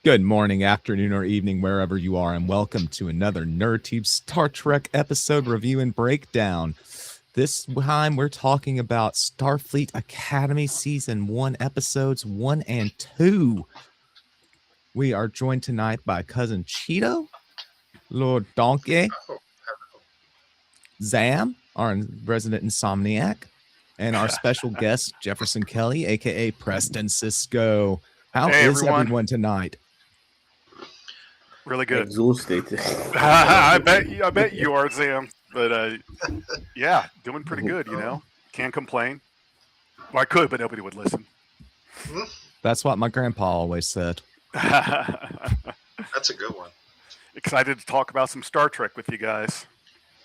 Good morning, afternoon, or evening, wherever you are, and welcome to another NerdTube Star Trek episode review and breakdown. This time, we're talking about Starfleet Academy Season 1, Episodes 1 and 2. We are joined tonight by Cousin Cheeto, Lord Donkey, Zam, our resident insomniac, and our special guest, Jefferson Kelly, a.k.a. Preston Cisco. How Hey, is everyone. everyone tonight? Really good. Exhausted. I bet you are, Sam. But yeah, doing pretty good. Can't complain. Well, I could, but nobody would listen. That's what my grandpa always said. That's a good one. Excited to talk about some Star Trek with you guys.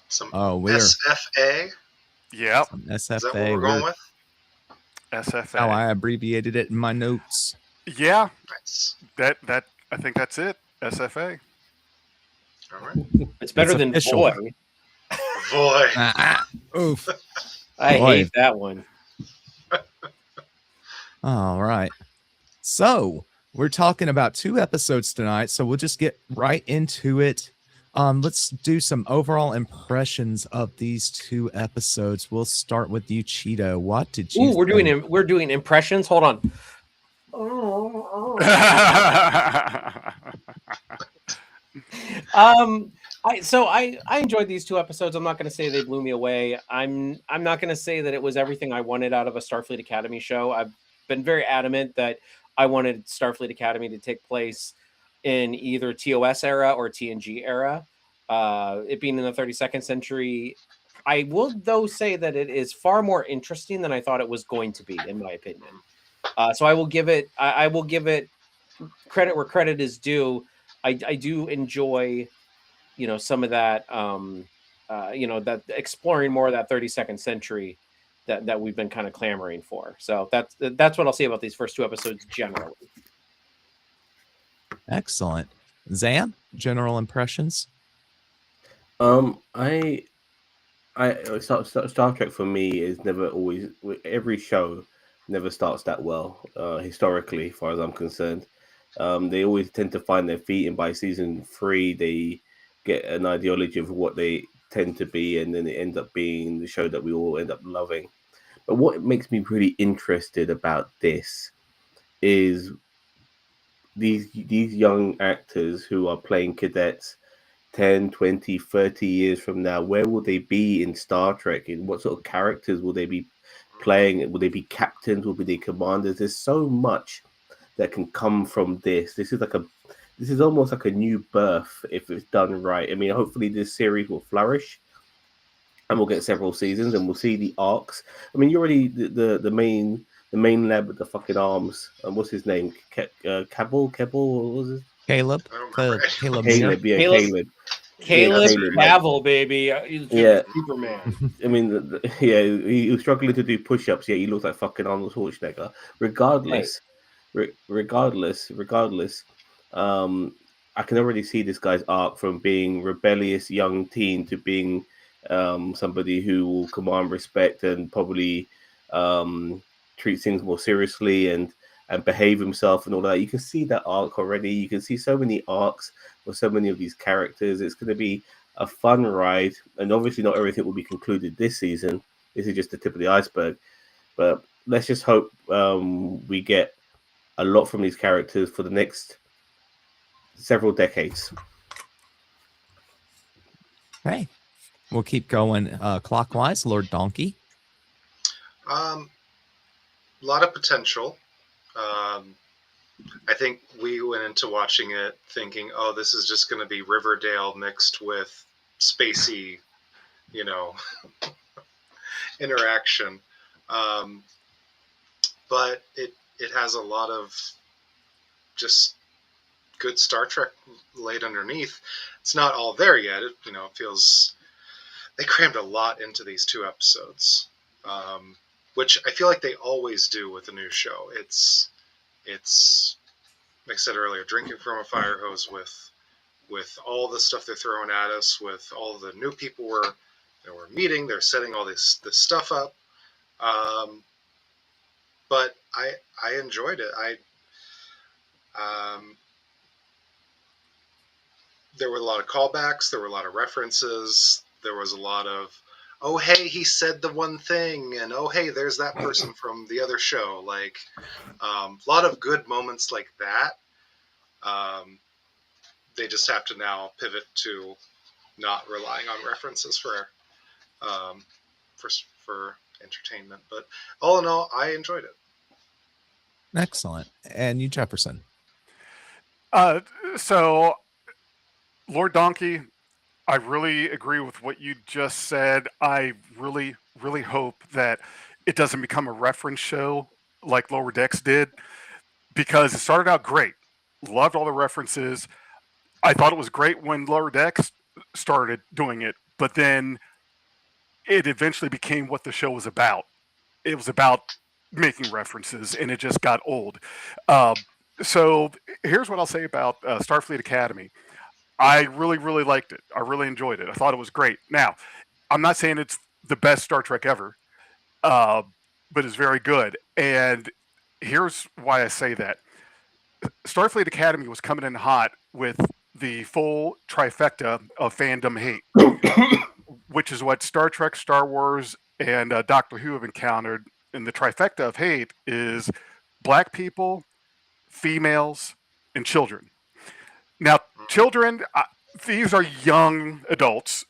Some we're SFA. Yep, SFA. Is that what we're going with? SFA. How I abbreviated it in my notes. Yeah, Nice. that I think that's it. SFA. All right. It's better It's than official. boy. Boy. Oof. I Boy. hate that one. All right. So we're talking about 2 episodes tonight, so we'll just get right into it. Let's do some overall impressions of these 2 episodes. We'll start with you, Cheeto. What did you? Ooh, we're doing impressions. Hold on. I enjoyed these 2 episodes. I'm not going to say they blew me away. I'm not going to say that it was everything I wanted out of a Starfleet Academy show. I've been very adamant that I wanted Starfleet Academy to take place in either TOS era or TNG era. It being in the 32nd century, I will though say that it is far more interesting than I thought it was going to be, in my opinion. So I will give it. I will give it credit where credit is due. I do enjoy, some of that. That exploring more of that 32nd century that we've been kind of clamoring for. So that's what I'll say about these first 2 episodes generally. Excellent. Zam, general impressions? I Star Trek for me is never always, every show never starts that well, historically, as far as I'm concerned. They always tend to find their feet, and by season 3, they get an ideology of what they tend to be, and then it ends up being the show that we all end up loving. But what makes me really interested about this is these young actors who are playing cadets 10, 20, 30 years from now. Where will they be in Star Trek? In what sort of characters will they be playing? Will they be captains? Will they be commanders? There's so much that can come from this. This is almost like a new birth if it's done right. I mean, hopefully this series will flourish and we'll get several seasons and we'll see the arcs. I mean, you already the main lab with the fucking arms. What's his name? Kebbel? What was it? Caleb? I don't remember. Caleb. Yeah, Caleb. Caleb. Cavill, baby. He's Yeah. Superman. I mean, he was struggling to do push-ups. Yeah, he looks like fucking Arnold Schwarzenegger. Regardless, I can already see this guy's arc from being rebellious young teen to being somebody who will command respect and probably treat things more seriously and behave himself and all that. You can see that arc already. You can see so many arcs for so many of these characters. It's going to be a fun ride, and obviously not everything will be concluded this season. This is just the tip of the iceberg, but let's just hope we get a lot from these characters for the next several decades. Hey, we'll keep going clockwise. Lord Donkey. A lot of potential. I think we went into watching it thinking, oh, this is just going to be Riverdale mixed with spacey, interaction. But it has a lot of just good Star Trek laid underneath. It's not all there yet. It feels they crammed a lot into these 2 episodes, which I feel like they always do with a new show. It's like I said earlier, drinking from a fire hose with all the stuff they're throwing at us, with all the new people we're meeting. They're setting all this stuff up. But I enjoyed it. there were a lot of callbacks. There were a lot of references. There was a lot of, oh, hey, he said the one thing. And, oh, hey, there's that person from the other show. Like, a lot of good moments like that. They just have to now pivot to not relying on references for entertainment. But all in all, I enjoyed it. Excellent. And you, Jefferson? So, Lord Donkey, I really agree with what you just said. I really, really hope that it doesn't become a reference show like Lower Decks did, because it started out great. Loved all the references. I thought it was great when Lower Decks started doing it, but then it eventually became what the show was about. It was about making references, and it just got old. So here's what I'll say about Starfleet Academy. I really, really liked it. I really enjoyed it. I thought it was great. Now, I'm not saying it's the best Star Trek ever, but it's very good. And here's why I say that. Starfleet Academy was coming in hot with the full trifecta of fandom hate, which is what Star Trek, Star Wars, and Doctor Who have encountered. And the trifecta of hate is black people, females, and children. Now, children, these are young adults,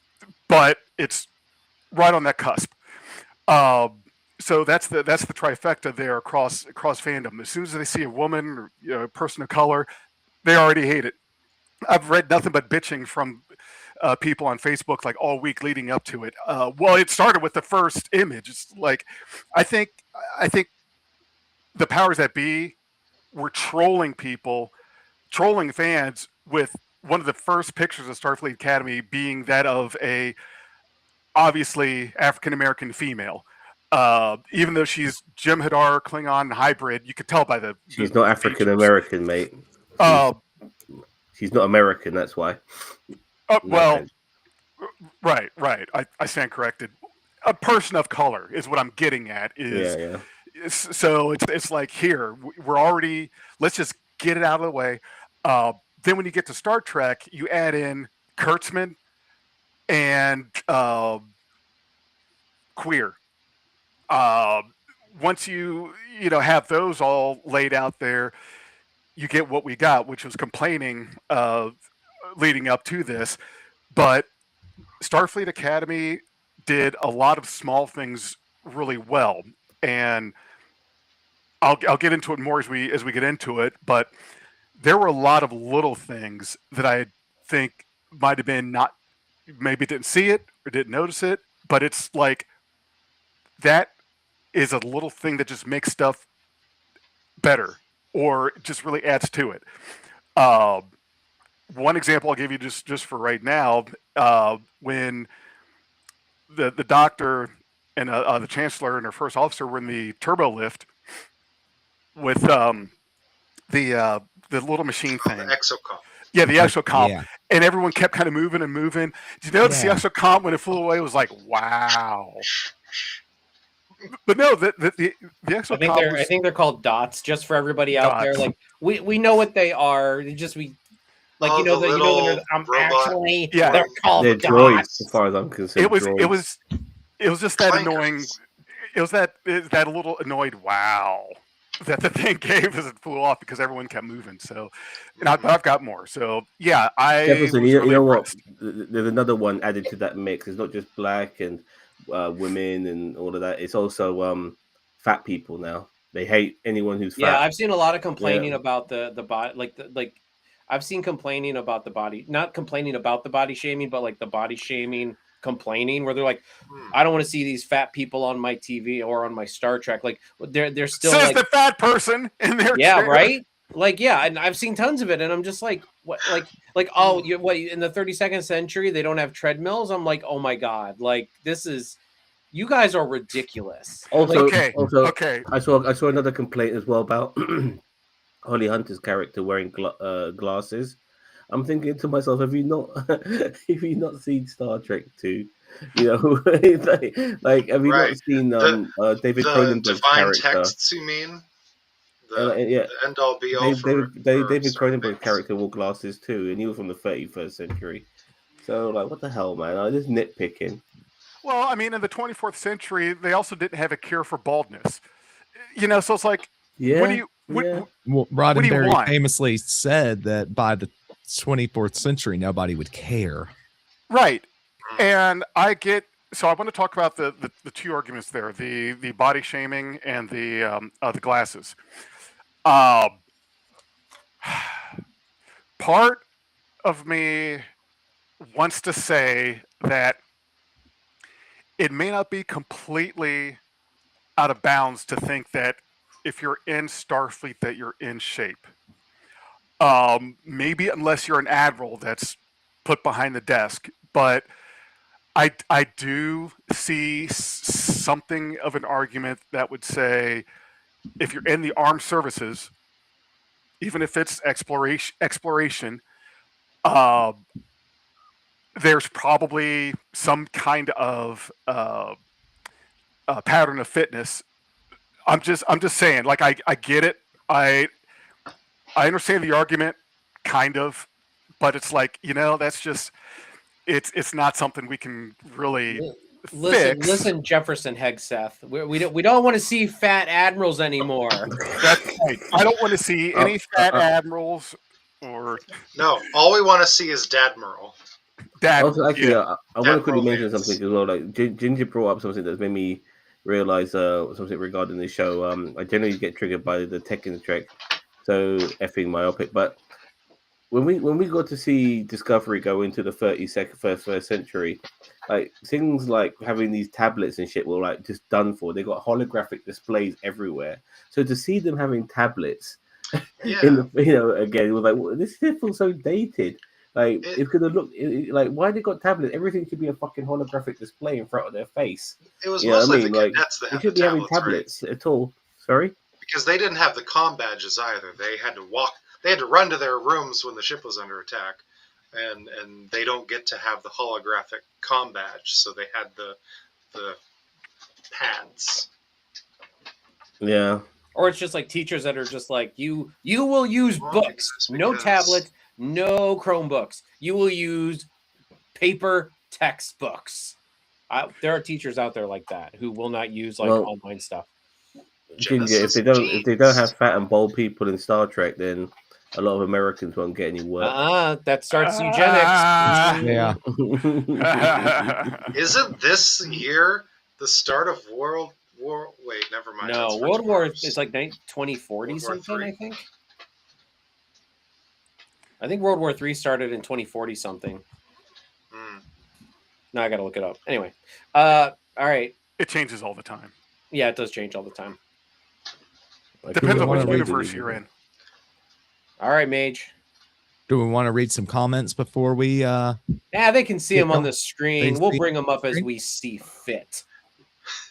but it's right on that cusp. So that's the trifecta there across fandom. As soon as they see a woman or a person of color, they already hate it. I've read nothing but bitching from people on Facebook like all week leading up to it. Well, it started with the first image. It's like I think the powers that be were trolling fans with one of the first pictures of Starfleet Academy being that of a obviously African American female. Even though she's Jem'Hadar Klingon hybrid, you could tell by the she's not African American, mate. She's not American. That's why. Well, right. I stand corrected. A person of color is what I'm getting at. Yeah. So it's like here we're already. Let's just get it out of the way. Then when you get to Star Trek, you add in Kurtzman and queer. Once you have those all laid out there, you get what we got, which was complaining leading up to this. But Starfleet Academy did a lot of small things really well, and I'll get into it more as we get into it. But there were a lot of little things that I think might have been maybe didn't see it or didn't notice it, but it's like that is a little thing that just makes stuff better or just really adds to it. One example I'll give you just for right now, when the doctor and the chancellor and her first officer were in the turbo lift with the little machine thing. The exocomp. Yeah, the exocomp. Yeah. And everyone kept kind of moving and moving. Did you notice the exocomp when it flew away was like, wow. But no, the exocomp. I think they're called dots. Just for everybody out there, like we know what they are. They're called They're droids, as far as I'm concerned. It was just that annoying. It was that little annoyed wow that the thing gave as it flew off because everyone kept moving. So, and I've got more. So yeah, Jefferson, you know what? There's another one added to that mix. It's not just black and women and all of that. It's also fat people now. They hate anyone who's fat. Yeah, I've seen a lot of complaining about the body, I've seen complaining about the body, not complaining about the body shaming, but like the body shaming complaining, where they're like, I don't want to see these fat people on my TV or on my Star Trek. Like they're still says like the fat person in their chair. right. Like, yeah, and I've seen tons of it, and I'm just like, what, in the 32nd century they don't have treadmills? I'm like, oh my god, like you guys are ridiculous. Also, okay. I saw another complaint as well about Holly Hunter's character wearing glasses. I'm thinking to myself, have you not seen Star Trek 2? You know, like have you not seen David Cronenberg's divine character? texts? You mean Yeah, the end all be all for David certain Cronenberg's things. character wore glasses too, and he was from the 31st century. So, like, what the hell, man? I just nitpicking. Well, I mean, in the 24th century, they also didn't have a cure for baldness. So it's like, what do Yeah, you what, yeah. Well, what do you Roddenberry want? famously said that by the 24th century, nobody would care. Right. And I get so I want to talk about the two arguments there, the body shaming and the glasses. Um, part of me wants to say that it may not be completely out of bounds to think that if you're in Starfleet that you're in shape. Maybe unless you're an admiral that's put behind the desk, but I do see something of an argument that would say if you're in the armed services, even if it's exploration, uh, there's probably some kind of pattern of fitness. I'm just saying, like I get it. I understand the argument, kind of, but it's like that's just it's not something we can really fix. Listen, Jefferson Hegseth. We don't want to see fat admirals anymore. That's right. I don't want to see any fat admirals or No, all we want to see is Dadmiral. Also, actually, yeah. I want to quickly mention romance. something as well. Like Ginger brought up something that's made me realize something regarding the show. I generally get triggered by the tech in the Trek, so effing myopic. But when we got to see Discovery go into the first century, like things like having these tablets and shit were like just done for. They got holographic displays everywhere. So to see them having tablets Yeah. in the again, it was like, well, this feels so dated. Like it's gonna look like why they got tablets? Everything should be a fucking holographic display in front of their face. It was You know what I mostly mean? the Like cadets that they had should the be having tablets, right? tablets at all. Sorry. Because they didn't have the comm badges either. They had to walk. They had to run to their rooms when the ship was under attack, and they don't get to have the holographic comm badge. So they had the pads. Yeah. Or it's just like teachers that are just like you will use Well, books, no because- tablets, no Chromebooks. You will use paper textbooks. There are teachers out there like that who will not use like online stuff. Ginger, if they don't have fat and bald people in Star Trek, then a lot of Americans won't get any work. That starts eugenics. Yeah. Isn't this year the start of World War? Wait, never mind. No, that's World much War worse. is like 2040 World War something. III. I think World War III started in 2040 something. Now I got to look it up. Anyway, all right. It changes all the time. Yeah, it does change all the time. Depends on which universe you're in. All right, Mage. Do we want to read some comments before we? Yeah, they can see them on the screen. We'll bring them up as we see fit.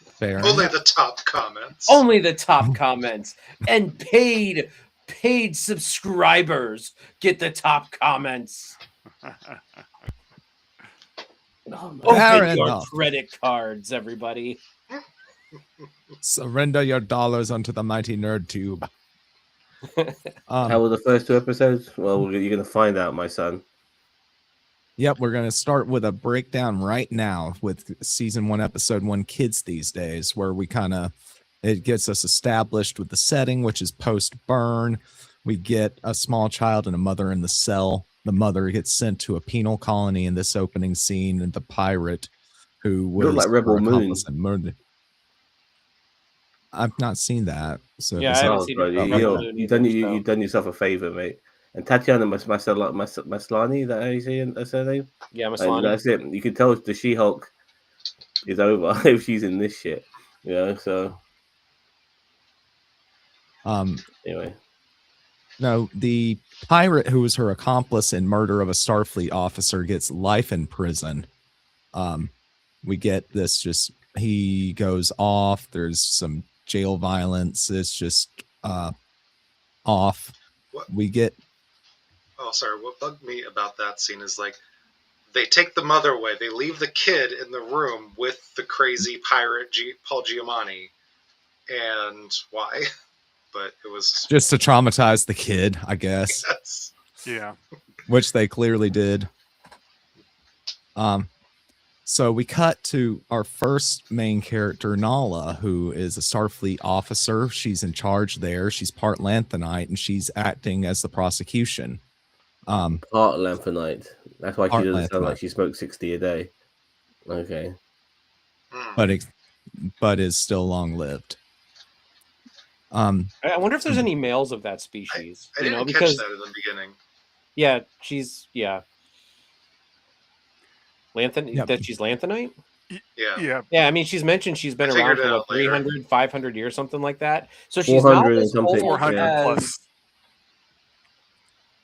Fair. Only the top comments. Only the top comments. And paid subscribers get the top comments. Open your credit cards, everybody. Surrender your dollars onto the mighty NerdTube. How were the first two episodes? Well, you're going to find out, my son. Yep, we're going to start with a breakdown right now with season 1, episode 1, Kids These Days, where we it gets us established with the setting, which is post-burn. We get a small child and a mother in the cell. The mother gets sent to a penal colony in this opening scene, and the pirate who was like Rebel Moon. I've not seen that. So yeah, I haven't seen it. You've done yourself a favor, mate. And Tatiana Maslany, is that how you say her surname? Yeah, Maslany. And that's it. You can tell the She-Hulk is over if she's in this shit. So anyway. No, the pirate who was her accomplice in murder of a Starfleet officer gets life in prison. We get this he goes off. There's some jail violence. It's just off. What? We get Oh, sorry. What bugged me about that scene is like they take the mother away. They leave the kid in the room with the crazy pirate Paul Giamatti. And why? but it was Just to traumatize the kid, I guess, yes. Yeah. which they clearly did. So we cut to our first main character, Nala, who is a Starfleet officer. She's in charge there. She's part Lanthanite, and she's acting as the prosecution. Part Lanthanite. That's why she Part doesn't sound like Lanthanite. she smokes 60 a day. Okay. But is still long-lived. I wonder if there's any males of that species. I didn't catch because that in the beginning. yeah, she's Yep. that she's Lanthanite. Yeah. Yeah. Yeah, I mean, she's mentioned she's been I around figured it for out later. 300, 500 years, something like that. So she's not 400 and as something, old 400 as plus.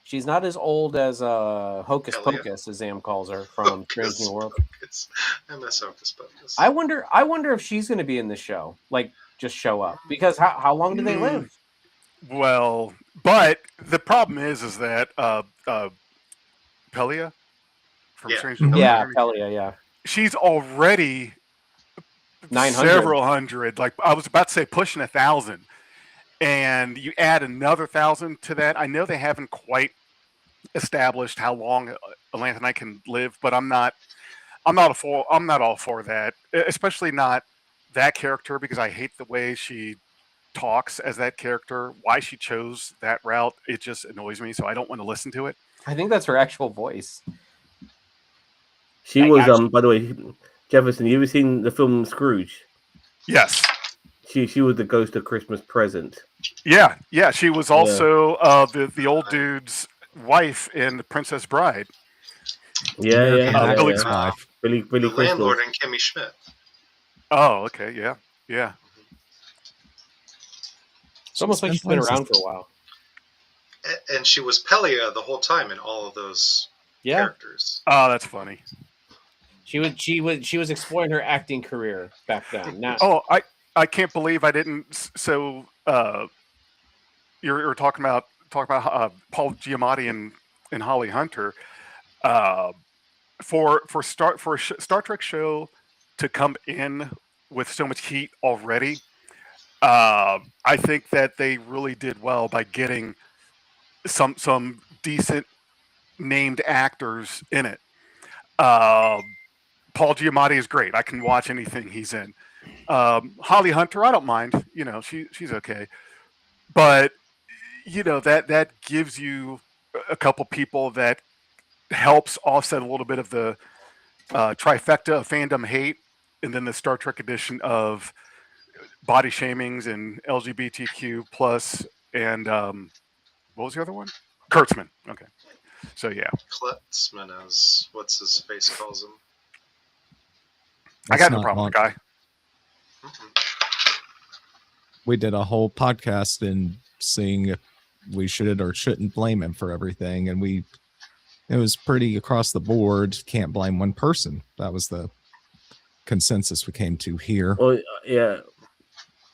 she's not as old as Hocus Hell yeah. Pocus, as Zam calls her from Strange New World. I miss Hocus Pocus. I wonder if she's going to be in the show, like just show up, because how long do they live? Well, but the problem is that Pelia from Yeah. Strange New Mhm. World, Yeah, Pelia, yeah. she's already 900. several hundred. Like I was about to say, pushing 1,000, and you add another 1,000 to that. I know they haven't quite established how long a Lanthanite can live, but I'm not all for that, especially not that character, because I hate the way she talks as that character. Why she chose that route, it just annoys me, so I don't want to listen to it. I think that's her actual voice. She I was, got you. by the way, Jefferson, you ever seen the film Scrooge? Yes. She was the ghost of Christmas Present. Yeah. She was also the old dude's wife in The Princess Bride. Yeah. Billy's yeah. wife. Billy The Crystal. landlord and Kimmy Schmidt. Oh, okay, yeah. It's almost like she's been around for a while. And she was Pelia the whole time in all of those Yeah, characters. Oh, that's funny. she was exploring her acting career back then. Now, Oh, I can't believe I didn't. So you're talking about Paul Giamatti and Holly Hunter. For a Star Trek show to come in with so much heat already, I think that they really did well by getting some decent named actors in it. Paul Giamatti is great. I can watch anything he's in. Holly Hunter, I don't mind. She's okay, but that gives you a couple people that helps offset a little bit of the trifecta of fandom hate, and then the Star Trek edition of body shamings and LGBTQ plus, and what was the other one? Kurtzman. Okay, so yeah, Kletsman, as what's his face calls him. I That's got no not problem with long. the guy. We did a whole podcast in seeing if we should or shouldn't blame him for everything, and it was pretty across the board. Can't blame one person. That was the consensus we came to here. Well, yeah.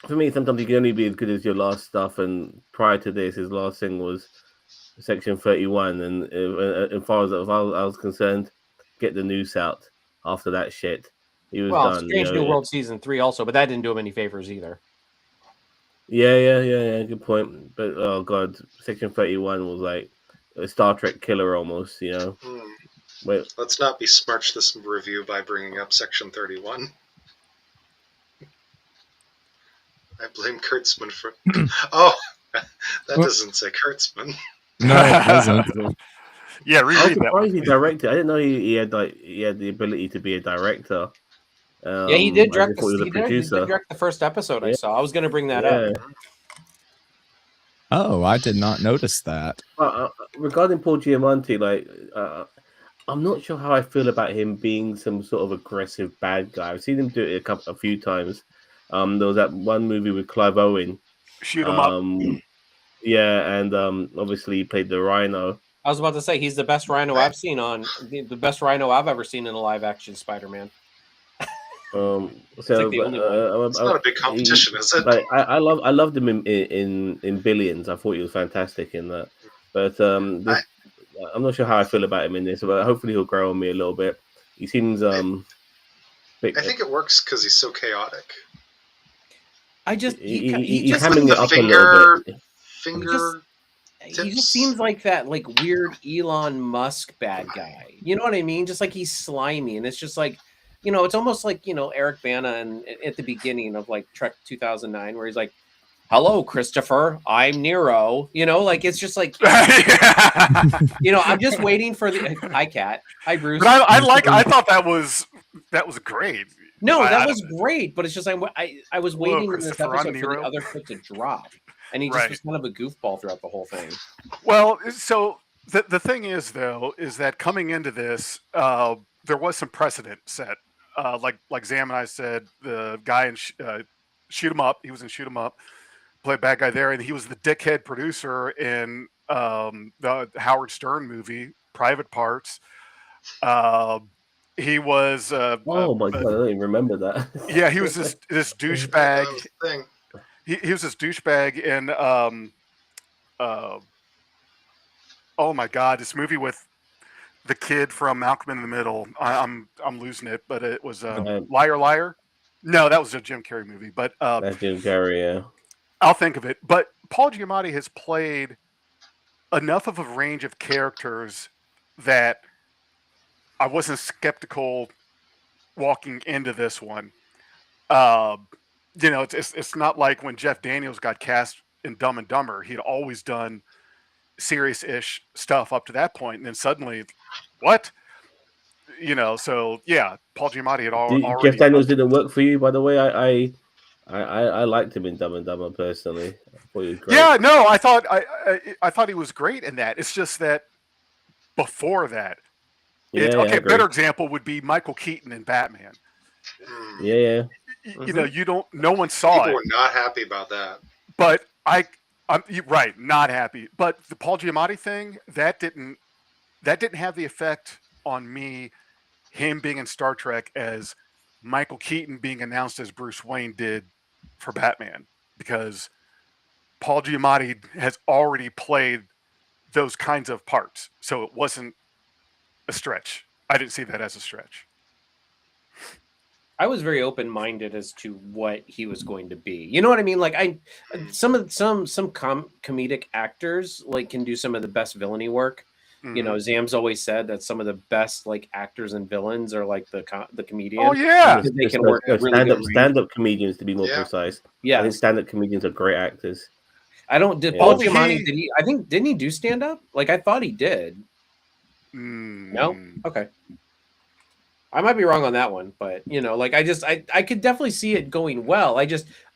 For me, sometimes you can only be as good as your last stuff. And prior to this, his last thing was Section 31. And as far as I was concerned, get the noose out after that shit. He was done. Strange New World season 3 also, but that didn't do him any favors either. Yeah. Good point. But oh god, Section 31 was like a Star Trek killer almost. Wait, Let's not besmirch this review by bringing up Section 31. I blame Kurtzman for. Oh, that doesn't say Kurtzman. No, it doesn't. Yeah, I was reread that one. surprised he directed. I didn't know he had the ability to be a director. Yeah, he did I direct. just thought he was a He did producer. direct the first episode I Yeah. saw. I was going to bring that up. Oh, I did not notice that. Regarding Paul Giamatti, I'm not sure how I feel about him being some sort of aggressive bad guy. I've seen him do it a few times. There was that one movie with Clive Owen. Shoot him up. Yeah, and obviously he played the Rhino. I was about to say he's the best Rhino I've seen on the best Rhino I've ever seen in a live action Spider-Man. So like the only one. It's not a big competition, is it? I loved him in Billions. I thought he was fantastic in that. But I'm not sure how I feel about him in this. But hopefully he'll grow on me a little bit. He seems I think it works because he's so chaotic. I just he's just hamming with it the up a little bit. finger. he tips. just seems like that like weird Elon Musk bad guy. You know what I mean? Just like he's slimy, and it's just like, you know, it's almost like, you know, Eric Bana and at the beginning of like Trek 2009, where he's like, "Hello, Christopher, I'm Nero." You know, like it's just like, you know, I'm just waiting for the hi Cat, hi Bruce. But I thought that was great. No, I that don't- was great, but it's just I was Hello, waiting in this Christopher, I'm episode for the Nero. other foot to drop, and he just Right. was kind of a goofball throughout the whole thing. Well, so the thing is though, is that coming into this, there was some precedent set. Like Zam and I said, the guy in Shoot 'Em Up, he was in Shoot 'Em Up, played bad guy there, and he was the dickhead producer in the Howard Stern movie Private Parts. He was Oh my god, I don't even remember that. yeah, he was this That was douchebag. the thing. He was this douchebag in oh my god, this movie with the kid from Malcolm in the Middle. I'm losing it, but it was Liar Liar. No, that was a Jim Carrey movie, but That's Jim Carrey, yeah. I'll think of it. But Paul Giamatti has played enough of a range of characters that I wasn't skeptical walking into this one. You know, it's not like when Jeff Daniels got cast in Dumb and Dumber. He'd always done serious-ish stuff up to that point, and then suddenly, what? You know, so yeah, Paul Giamatti had already. Jeff Daniels didn't work for you, by the way. I liked him in Dumb and Dumber personally. I thought he was great. Yeah, no, I thought he was great in that. It's just that before that, okay, better example would be Michael Keaton in Batman. Yeah. You know, no one saw People it. were not happy about that. But you're right, not happy. But the Paul Giamatti thing, that didn't have the effect on me, him being in Star Trek, as Michael Keaton being announced as Bruce Wayne did for Batman, because Paul Giamatti has already played those kinds of parts, so it wasn't a stretch. I didn't see that as a stretch. I was very open-minded as to what he was going to be. You know what I mean? Like some comedic actors like can do some of the best villainy work. You know, Zam's always said that some of the best like actors and villains are like the comedians. Oh yeah, they can work really stand-up comedians, to be more precise. Yeah, I think stand-up comedians are great actors. Paul Giamatti, didn't he do stand-up? Like I thought he did. No? Okay. I might be wrong on that one, but you know, like I could definitely see it going well.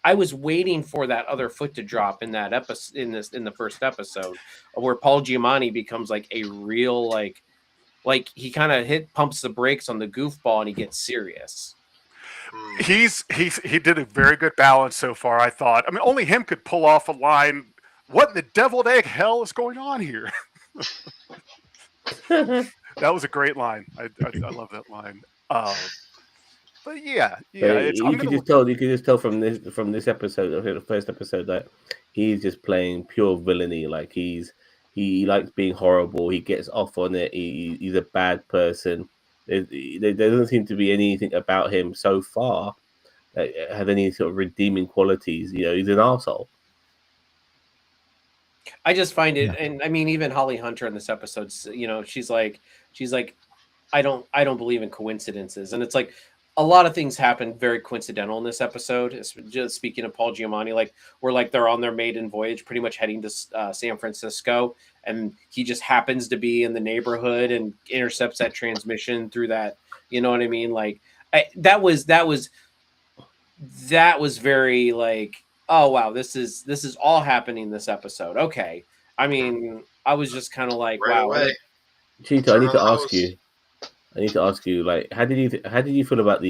I was waiting for that other foot to drop in that episode, in the first episode, where Paul Giamatti becomes like a real like he kind of pumps the brakes on the goofball and he gets serious. He did a very good balance so far, I thought. I mean, only him could pull off a line. What in the deviled egg hell is going on here? That was a great line. I love that line. But yeah. You could just tell from this episode, the first episode, that he's just playing pure villainy. Like he likes being horrible. He gets off on it. He's a bad person. There doesn't seem to be anything about him so far that has any sort of redeeming qualities. You know, he's an arsehole. I just find it, and I mean, even Holly Hunter in this episode, you know, she's like, I don't believe in coincidences, and it's like a lot of things happen very coincidental in this episode. Just speaking of Paul Giamatti, like where like they're on their maiden voyage, pretty much heading to San Francisco, and he just happens to be in the neighborhood and intercepts that transmission through that. You know what I mean? Like that was very like, oh wow, this is all happening this episode. Okay, I mean, I was just kind of like, right wow. Away. Cheetah, I need to ask you, like, how did you feel about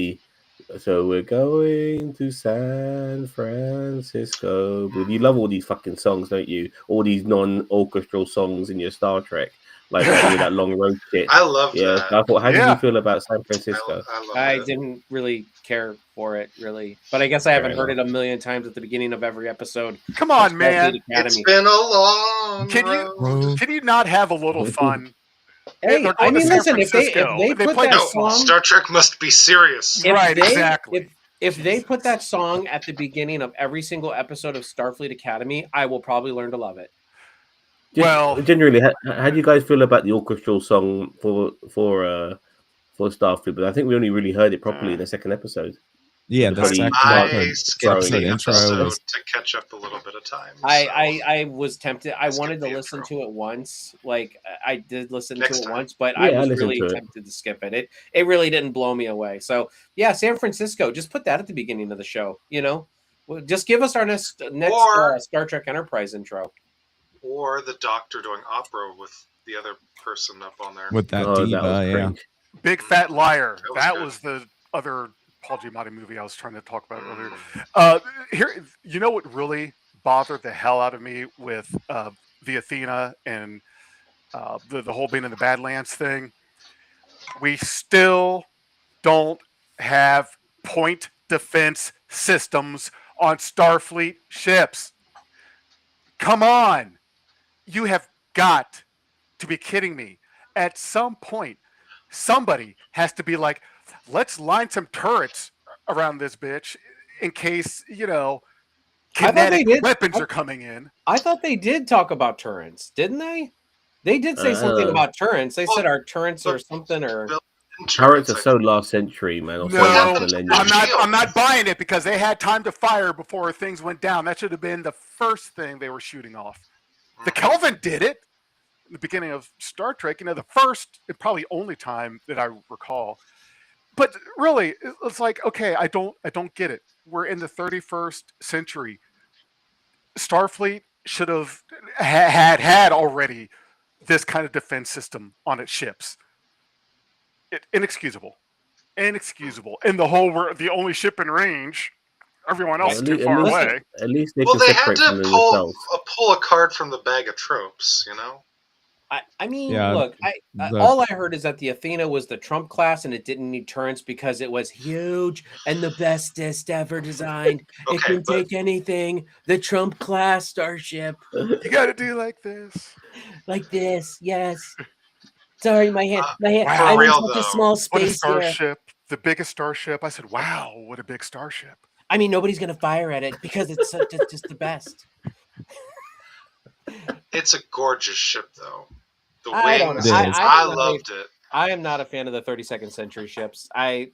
so we're going to San Francisco? You love all these fucking songs, don't you? All these non-orchestral songs in your Star Trek, like that long road shit. I love that. So I thought, how did you feel about San Francisco? I didn't really care for it, really. But I guess I haven't heard it a million times at the beginning of every episode. Come on, man. It's been a long road. Can you not have a little fun? Hey, I mean, listen, if they play that song, Star Trek must be serious. Right, exactly. If they put that Jesus. song at the beginning of every single episode of Starfleet Academy, I will probably learn to love it. Well, generally, how do you guys feel about the orchestral song for Starfleet? But I think we only really heard it properly in the second episode. Yeah, With the Buddy second Clark I episode, skipped throwing the it. intro episode was to catch up a little bit of time. So I was tempted. I Skip wanted to the listen intro. to it once. Like I did listen Next to it time. once, but I Yeah, I was listened really to it. tempted to skip it. It really didn't blow me away. So yeah, San Francisco, just put that at the beginning of the show. Just give us our next Or- Star Trek Enterprise intro. or the Doctor doing opera with the other person up on there. with that Oh, diva. that was Yeah, cringe. Big Fat Liar. That was That good. was the other Paul Giamatti movie I was trying to talk about earlier. Mm. Here, you know what really bothered the hell out of me with the Athena and the whole being in the Badlands thing? We still don't have point defense systems on Starfleet ships. Come on. You have got to be kidding me. At some point, somebody has to be like, let's line some turrets around this bitch in case, I thought kinetic they did. weapons are coming in. I thought they did talk about turrets, didn't they? They did say something about turrets. They said our turrets or something, or Turrets are so last century, man. Or so No, last millennium. I'm not buying it because they had time to fire before things went down. That should have been the first thing they were shooting off. The Kelvin did it in the beginning of Star Trek. The first and probably only time that I recall. But really, it's like, okay, I don't get it. We're in the 31st century. Starfleet should have had already this kind of defense system on its ships. Inexcusable. And the whole, we're the only ship in range. Everyone else is too far away. At least they Well, can they had separate to from themselves. pull a card from the bag of tropes, I mean, Yeah, look, all I heard is that the Athena was the Trump class and it didn't need turrets because it was huge and the bestest ever designed. It Okay, can but- take anything. The Trump class starship, You got to do like this. like this. Yes. Sorry, my hand. Wow. I'm For in real, such a though. small What a space here. starship. The biggest starship. I said, wow, what a big starship. I mean, nobody's gonna fire at it because it's just the best. It's a gorgeous ship, though. The I don't wings, know. I loved it. I am not a fan of the 32nd century ships. I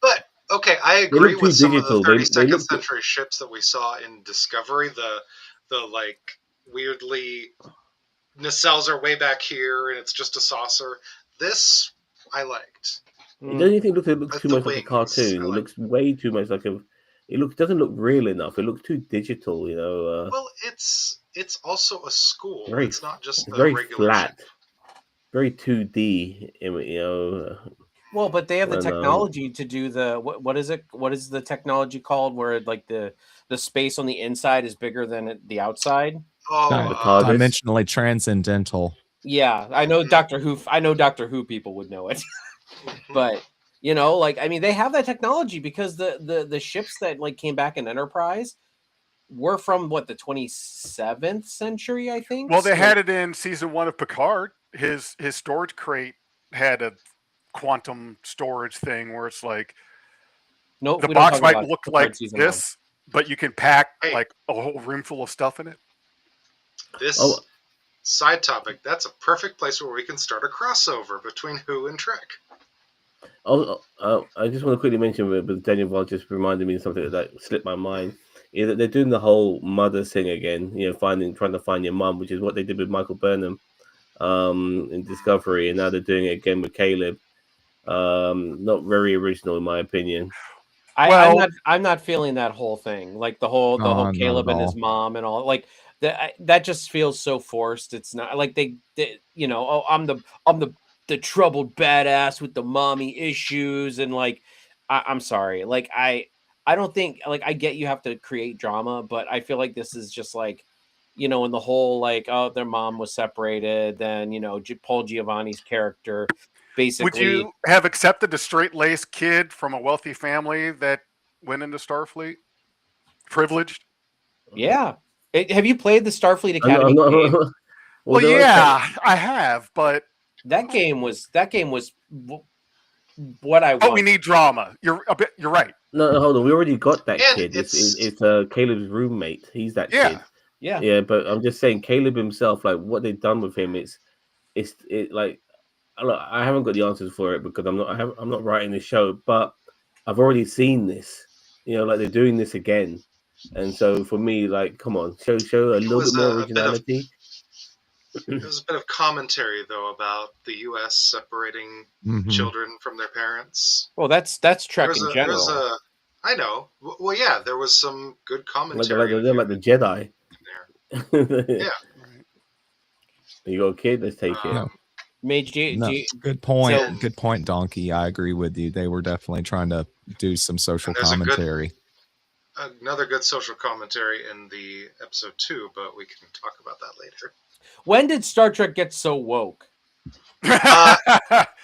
But okay, I agree look too with some of the digital. They 32nd look- century ships that we saw in Discovery. The like weirdly nacelles are way back here, and it's just a saucer. This I liked. Don't you think it looks Like too the much like a wings, cartoon? I It like- looks way too much like a. Doesn't look real enough. It looks too digital. Well, it's also a school. Very- It's not just It's a very regular flat, ship. very 2D. well, but they have the Well, technology to do the what is it? What is the technology called? Where like the space on the inside is bigger than the outside. Oh, TARDIS. dimensionally transcendental. Yeah, I know Doctor Who. I know Doctor Who people would know it, but like I mean, they have that technology because the ships that like came back in Enterprise were from what, the 27th century, I think. Well, they So- had it in season 1 of Picard. His storage crate had a quantum storage thing where it's like No, the we don't box talk might about look Picard like season one. this, but you can pack Hey. like a whole room full of stuff in it. this Oh. side topic, that's a perfect place where we can start a crossover between Who and Trek. I just want to quickly mention, but Daniel Vaughn just reminded me of something that slipped my mind. Is that they're doing the whole mother thing again? Trying to find your mum, which is what they did with Michael Burnham, in Discovery, and now they're doing it again with Caleb. Not very original, in my opinion. I'm not feeling that whole thing, like the whole not Caleb at and his all. mom and all, like that just feels so forced. It's not like they oh, I'm the troubled badass with the mommy issues, and like I'm sorry, like I don't think, like, I get you have to create drama, but I feel like this is just like, in the whole like, oh, their mom was separated, then Paul Giovanni's character basically. Would you have accepted a straight-laced kid from a wealthy family that went into Starfleet? Privileged? Yeah. Have you played the Starfleet I'm Academy not- game? Well, there was yeah, I have, but That game was what I But want. we need drama. You're right. No, hold on. We already got that And kid. It's it's- Caleb's roommate. He's that Yeah. kid. Yeah. Yeah, but I'm just saying, Caleb himself, like what they've done with him, it's like, look, I haven't got the answers for it because I'm not writing the show, but I've already seen this. Like they're doing this again, and so for me, like, come on, show a It little was bit more a bit of- originality. There was a bit of commentary though about the U.S. separating Mhm. children from their parents. Well, that's Trek in general. I know. Well, yeah, there was some good Like commentary. they're like the Jedi. in there. Yeah. You got a kid? Let's take it. Yeah. Mage, No, good point. so- Good point, Donkey. I agree with you. They were definitely trying to do some social And there's a good- commentary. Another good social commentary in the episode 2, but we can talk about that later. When did Star Trek get so woke?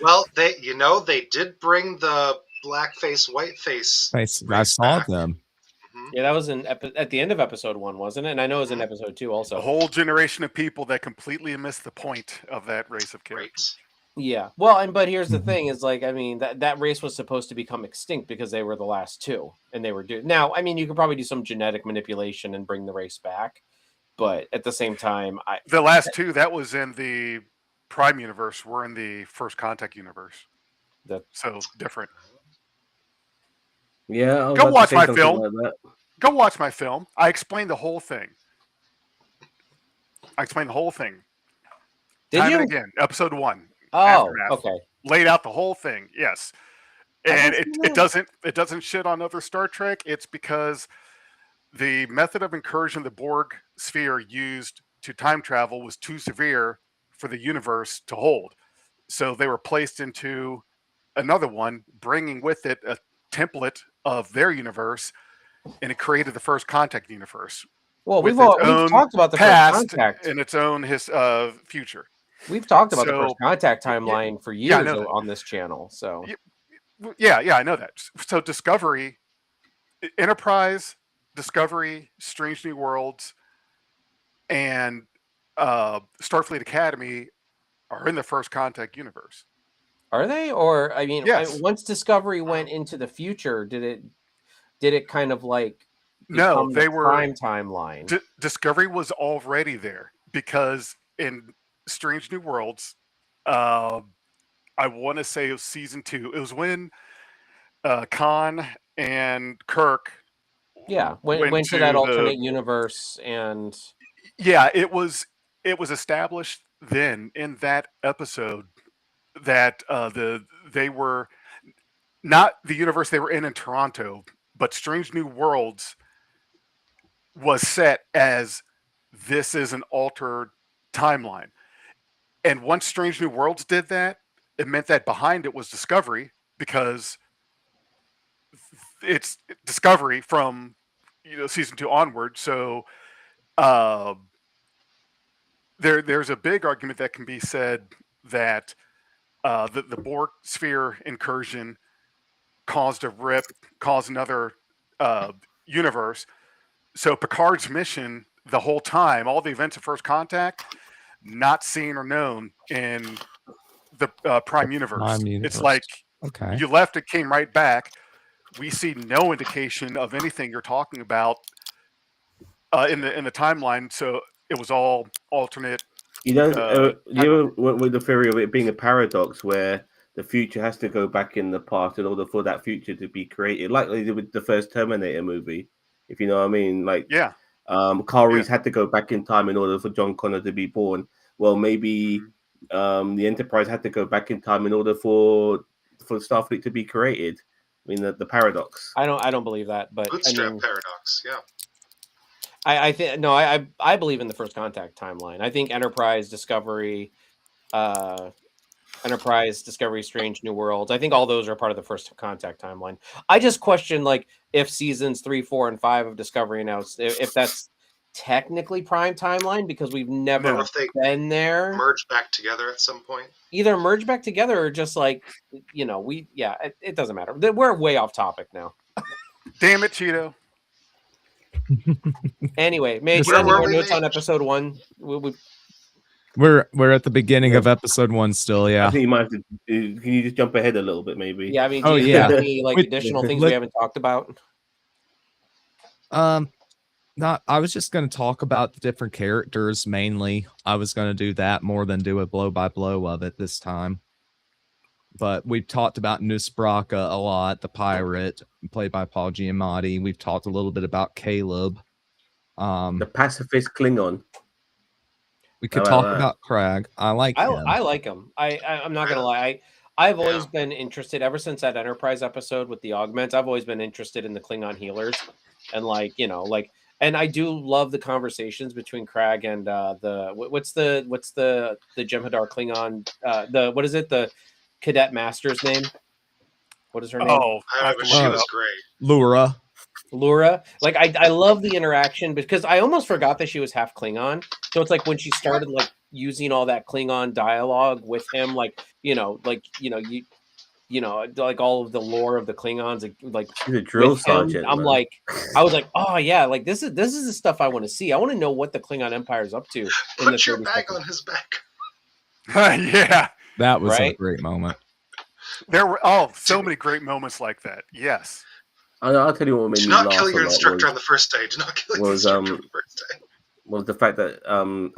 Well, they did bring the blackface, whiteface. I saw back. them. Mhm. Yeah, that was at the end of episode 1, wasn't it? And I know it was in episode 2 also. A whole generation of people that completely missed the point of that race of characters. Right. Yeah. Well, but here's the Mhm. thing: is like, I mean, that race was supposed to become extinct because they were the last two, and they were now. I mean, you could probably do some genetic manipulation and bring the race back, but at the same time, The last two, that was in the Prime universe. We're in the First Contact universe. So different. Yeah, I was Go about to watch say my something film. like that. Go watch my film. I explained the whole thing. did Time you? and again. Episode 1. Oh, Aftermath. okay. Laid out the whole thing. Yes. I And didn't see it doesn't shit on other Star Trek. It's because the method of incursion the Borg sphere used to time travel was too severe for the universe to hold. So they were placed into another one, bringing with it a template of their universe, and it created the First Contact universe. Well, with we've its own talked about the past First Contact. and its own future. We've talked about the So- First Contact timeline for Yeah, I years know that. on this channel. So Yeah, I know that. So Discovery, Enterprise, Discovery, Strange New Worlds, and Starfleet Academy are in the First Contact universe. are they? Or I mean, Yes. once Discovery went into the future, did it kind of like No, become they the were prime timeline? Discovery was already there because in Strange New Worlds, I want to say it was season 2. It was when Khan and Kirk. Yeah, went to that alternate universe, and Yeah, it was established then in that episode that they were not the universe they were in Toronto, but Strange New Worlds was set as this is an altered timeline. And once Strange New Worlds did that, it meant that behind it was Discovery, because it's Discovery from season 2 onward. So there's a big argument that can be said that the Borg sphere incursion caused a rip, caused another universe. So Picard's mission the whole time, all the events of First Contact, not seen or known in the Prime universe. Prime It's universe. like Okay. you left, it came right back. We see no indication of anything you're talking about in the timeline. So it was all alternate. You ever went with the theory of it being a paradox where the future has to go back in the past in order for that future to be created, like they did with the first Terminator movie, if you know what I mean? Like, Yeah. Carl Reese had to go back in time in order for John Connor to be born. Well, maybe the Enterprise had to go back in time in order for Starfleet to be created. I mean, the paradox. I don't believe that, but Bootstrap paradox, yeah. I think no, I believe in the First Contact timeline. I think Enterprise, Discovery, Strange New Worlds. I think all those are part of the First Contact timeline. I just question like if seasons 3, 4, and 5 of Discovery announced if that's technically prime timeline, because we've never Or if they been there. merge back together at some point. Either merge back together or just like it doesn't matter. We're way off topic now. Damn it, Cheeto. Anyway, Mage, Where any were more we, notes on Mage? episode 1? We're at the beginning Yeah. of episode 1 still. I Yeah. think you might have to. Can you just jump ahead a little bit, maybe? Yeah, I mean, Oh, do you yeah. have any like Wait, additional things let- we haven't talked about? Not. I was just going to talk about the different characters mainly. I was going to do that more than do a blow by blow of it this time. But we've talked about Nusbraka a lot, the pirate, played by Paul Giamatti. We've talked a little bit about Caleb. The pacifist Klingon. We could How talk about that? about Crag. I like him. I like him. I'm not gonna lie. I've always been interested ever since that Enterprise episode with the augments. I've always been interested in the Klingon healers, and and I do love the conversations between Crag and what's the Jem'Hadar Klingon what is it, the cadet master's name? What is her name? Oh, She was great. Lura. Laura. Like I love the interaction because I almost forgot that she was half Klingon. So it's like when she started like using all that Klingon dialogue with him, like all of the lore of the Klingons, like He's a drill with him, sergeant. I'm man. like, I was like, oh yeah, like this is the stuff I want to see. I want to know what the Klingon Empire is up to. Put your bag on his back. Yeah, That was a Right? great moment. there were so many great moments like that. Yes. I'll tell you what made Do me not laugh kill a your lot instructor on the first day. Do not kill your was, instructor on the first day. was the fact that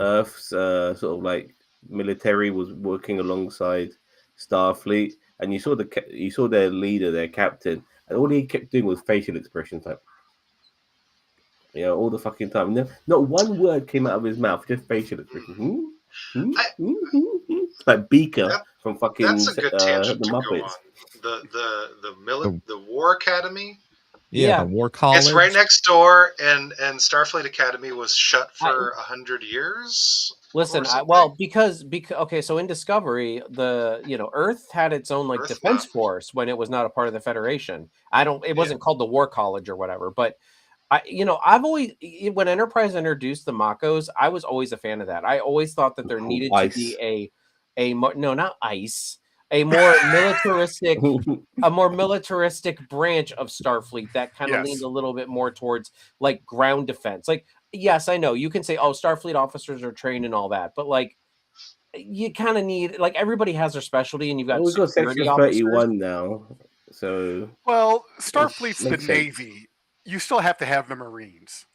Earth's sort of like military was working alongside Starfleet, and you saw their leader, their captain, and all he kept doing was facial expressions, like all the fucking time. Not one word came out of his mouth, just facial expressions. Like Beaker from fucking That's a good tangent the to go Muppets. on. The War Academy. Yeah, the War College. It's right next door, and Starfleet Academy was shut for 100 years. Listen, or something. because okay, so in Discovery, Earth had its own like Earth defense left. force when it was not a part of the Federation. It wasn't called the War College or whatever, but I've always, when Enterprise introduced the Makos, I was always a fan of that. I always thought that there needed to be no, not ice, a more militaristic branch of Starfleet that kind of leaned a little bit more towards like ground defense. Like, yes, I know you can say, oh, Starfleet officers are trained and all that, but like you kind of need, like, everybody has their specialty, and you've got we've got security Section officers. 31 now, so Well, Starfleet's the makes sense. Navy. You still have to have the Marines.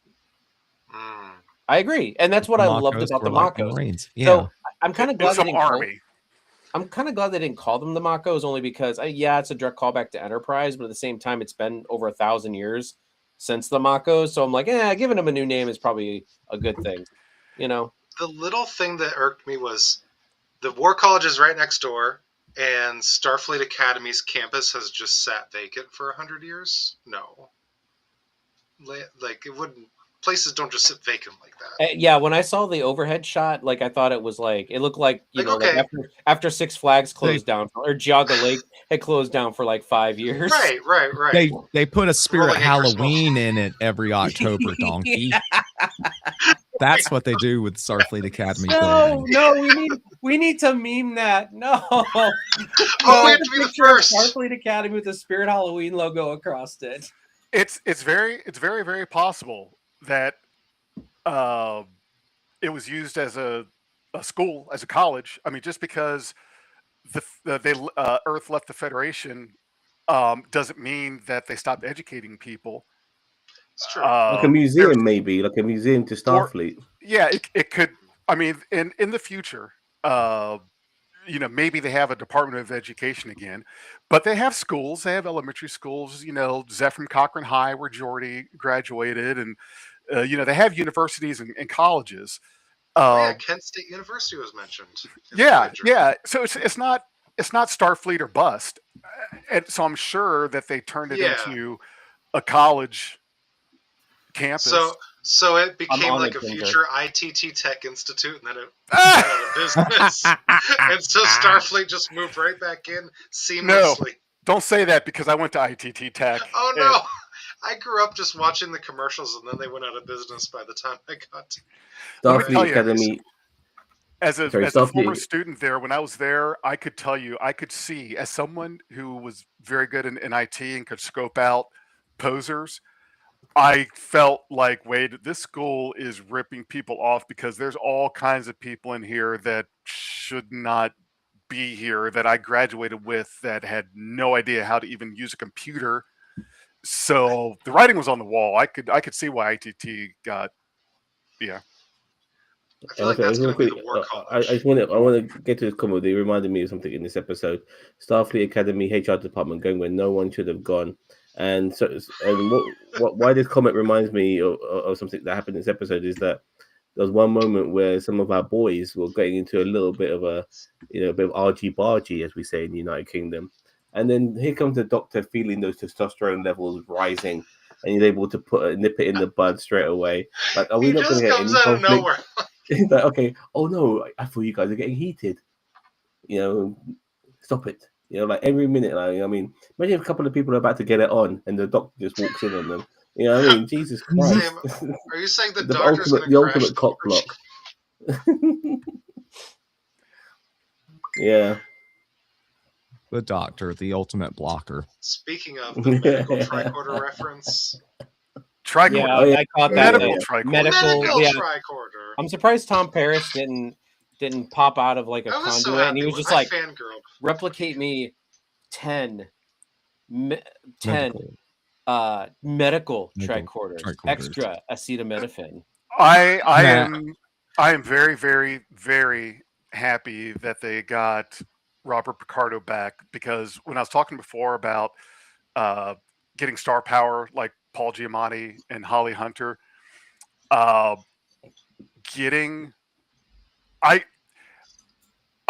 I agree, and that's what I loved about the Makos. Marines. Yeah. So I'm kind of glad some army. I'm kind of glad they didn't call them the Makos, only because it's a direct callback to Enterprise, but at the same time, it's been over 1,000 years since the Makos, so I'm like, giving them a new name is probably a good thing, The little thing that irked me was the War College is right next door, and Starfleet Academy's campus has just sat vacant for 100 years. No, like it wouldn't. Places don't just sit vacant like that. When I saw the overhead shot, like I thought it looked like okay. like after Six Flags closed down, or Geauga Lake had closed down for like 5 years. Right. They put a Spirit Rolling acres Halloween in it every October, donkey. That's what they do with Starfleet Academy. No, we need to meme that. No. We have to be the first. Starfleet Academy with the Spirit Halloween logo across it. It's very very possible that it was used as a school, as a college. I mean, just because Earth left the Federation doesn't mean that they stopped educating people. It's true. Like a museum, maybe, like a museum to Starfleet. It could. I mean, in the future, maybe they have a Department of Education again, but they have schools. They have elementary schools. Zephram Cochrane High, where Geordi graduated, and they have universities and colleges. Kent State University was mentioned. Yeah. So it's not Starfleet or bust, and so I'm sure that they turned it into a college campus. So it became like a future ITT Tech Institute, and then it went out of business. And so Starfleet just moved right back in seamlessly. No, don't say that, because I went to ITT Tech. Oh no! I grew up just watching the commercials, and then they went out of business by the time I got to Starfleet Academy. As a former student there, when I was there, I could tell you, I could see, as someone who was very good in IT and could scope out posers, I felt like, wait, this school is ripping people off because there's all kinds of people in here that should not be here that I graduated with that had no idea how to even use a computer. So the writing was on the wall. I could see why ITT got, yeah. I feel like that's going to be the war college. I want to get to this comment. They reminded me of something in this episode. Starfleet Academy HR department going where no one should have gone. And so, and why this comment reminds me of something that happened in this episode is that there was one moment where some of our boys were getting into a little bit of a bit of argy-bargy, as we say in the United Kingdom. And then here comes the Doctor feeling those testosterone levels rising, and he's able to nip it in the bud straight away. Like, are we not going to get any conflict? He's like, okay, oh no, I thought you guys are getting heated. Stop it. Like every minute. Like, I mean, imagine if a couple of people are about to get it on, and the Doctor just walks in on them. You know what I mean? Jesus Christ. Sam, are you saying the Doctor's ultimate, the ultimate cock block? Yeah. The Doctor, the ultimate blocker. Speaking of the medical tricorder reference. Tricorder. Yeah, I caught that. Medical tricorder. Medical tricorder. I'm surprised Tom Paris didn't pop out of like a conduit, so and he was just like, fangirl. replicate me 10 medical tricorders, extra acetaminophen. I am very, very, very happy that they got Robert Picardo back, because when I was talking before about getting star power like Paul Giamatti and Holly Hunter, I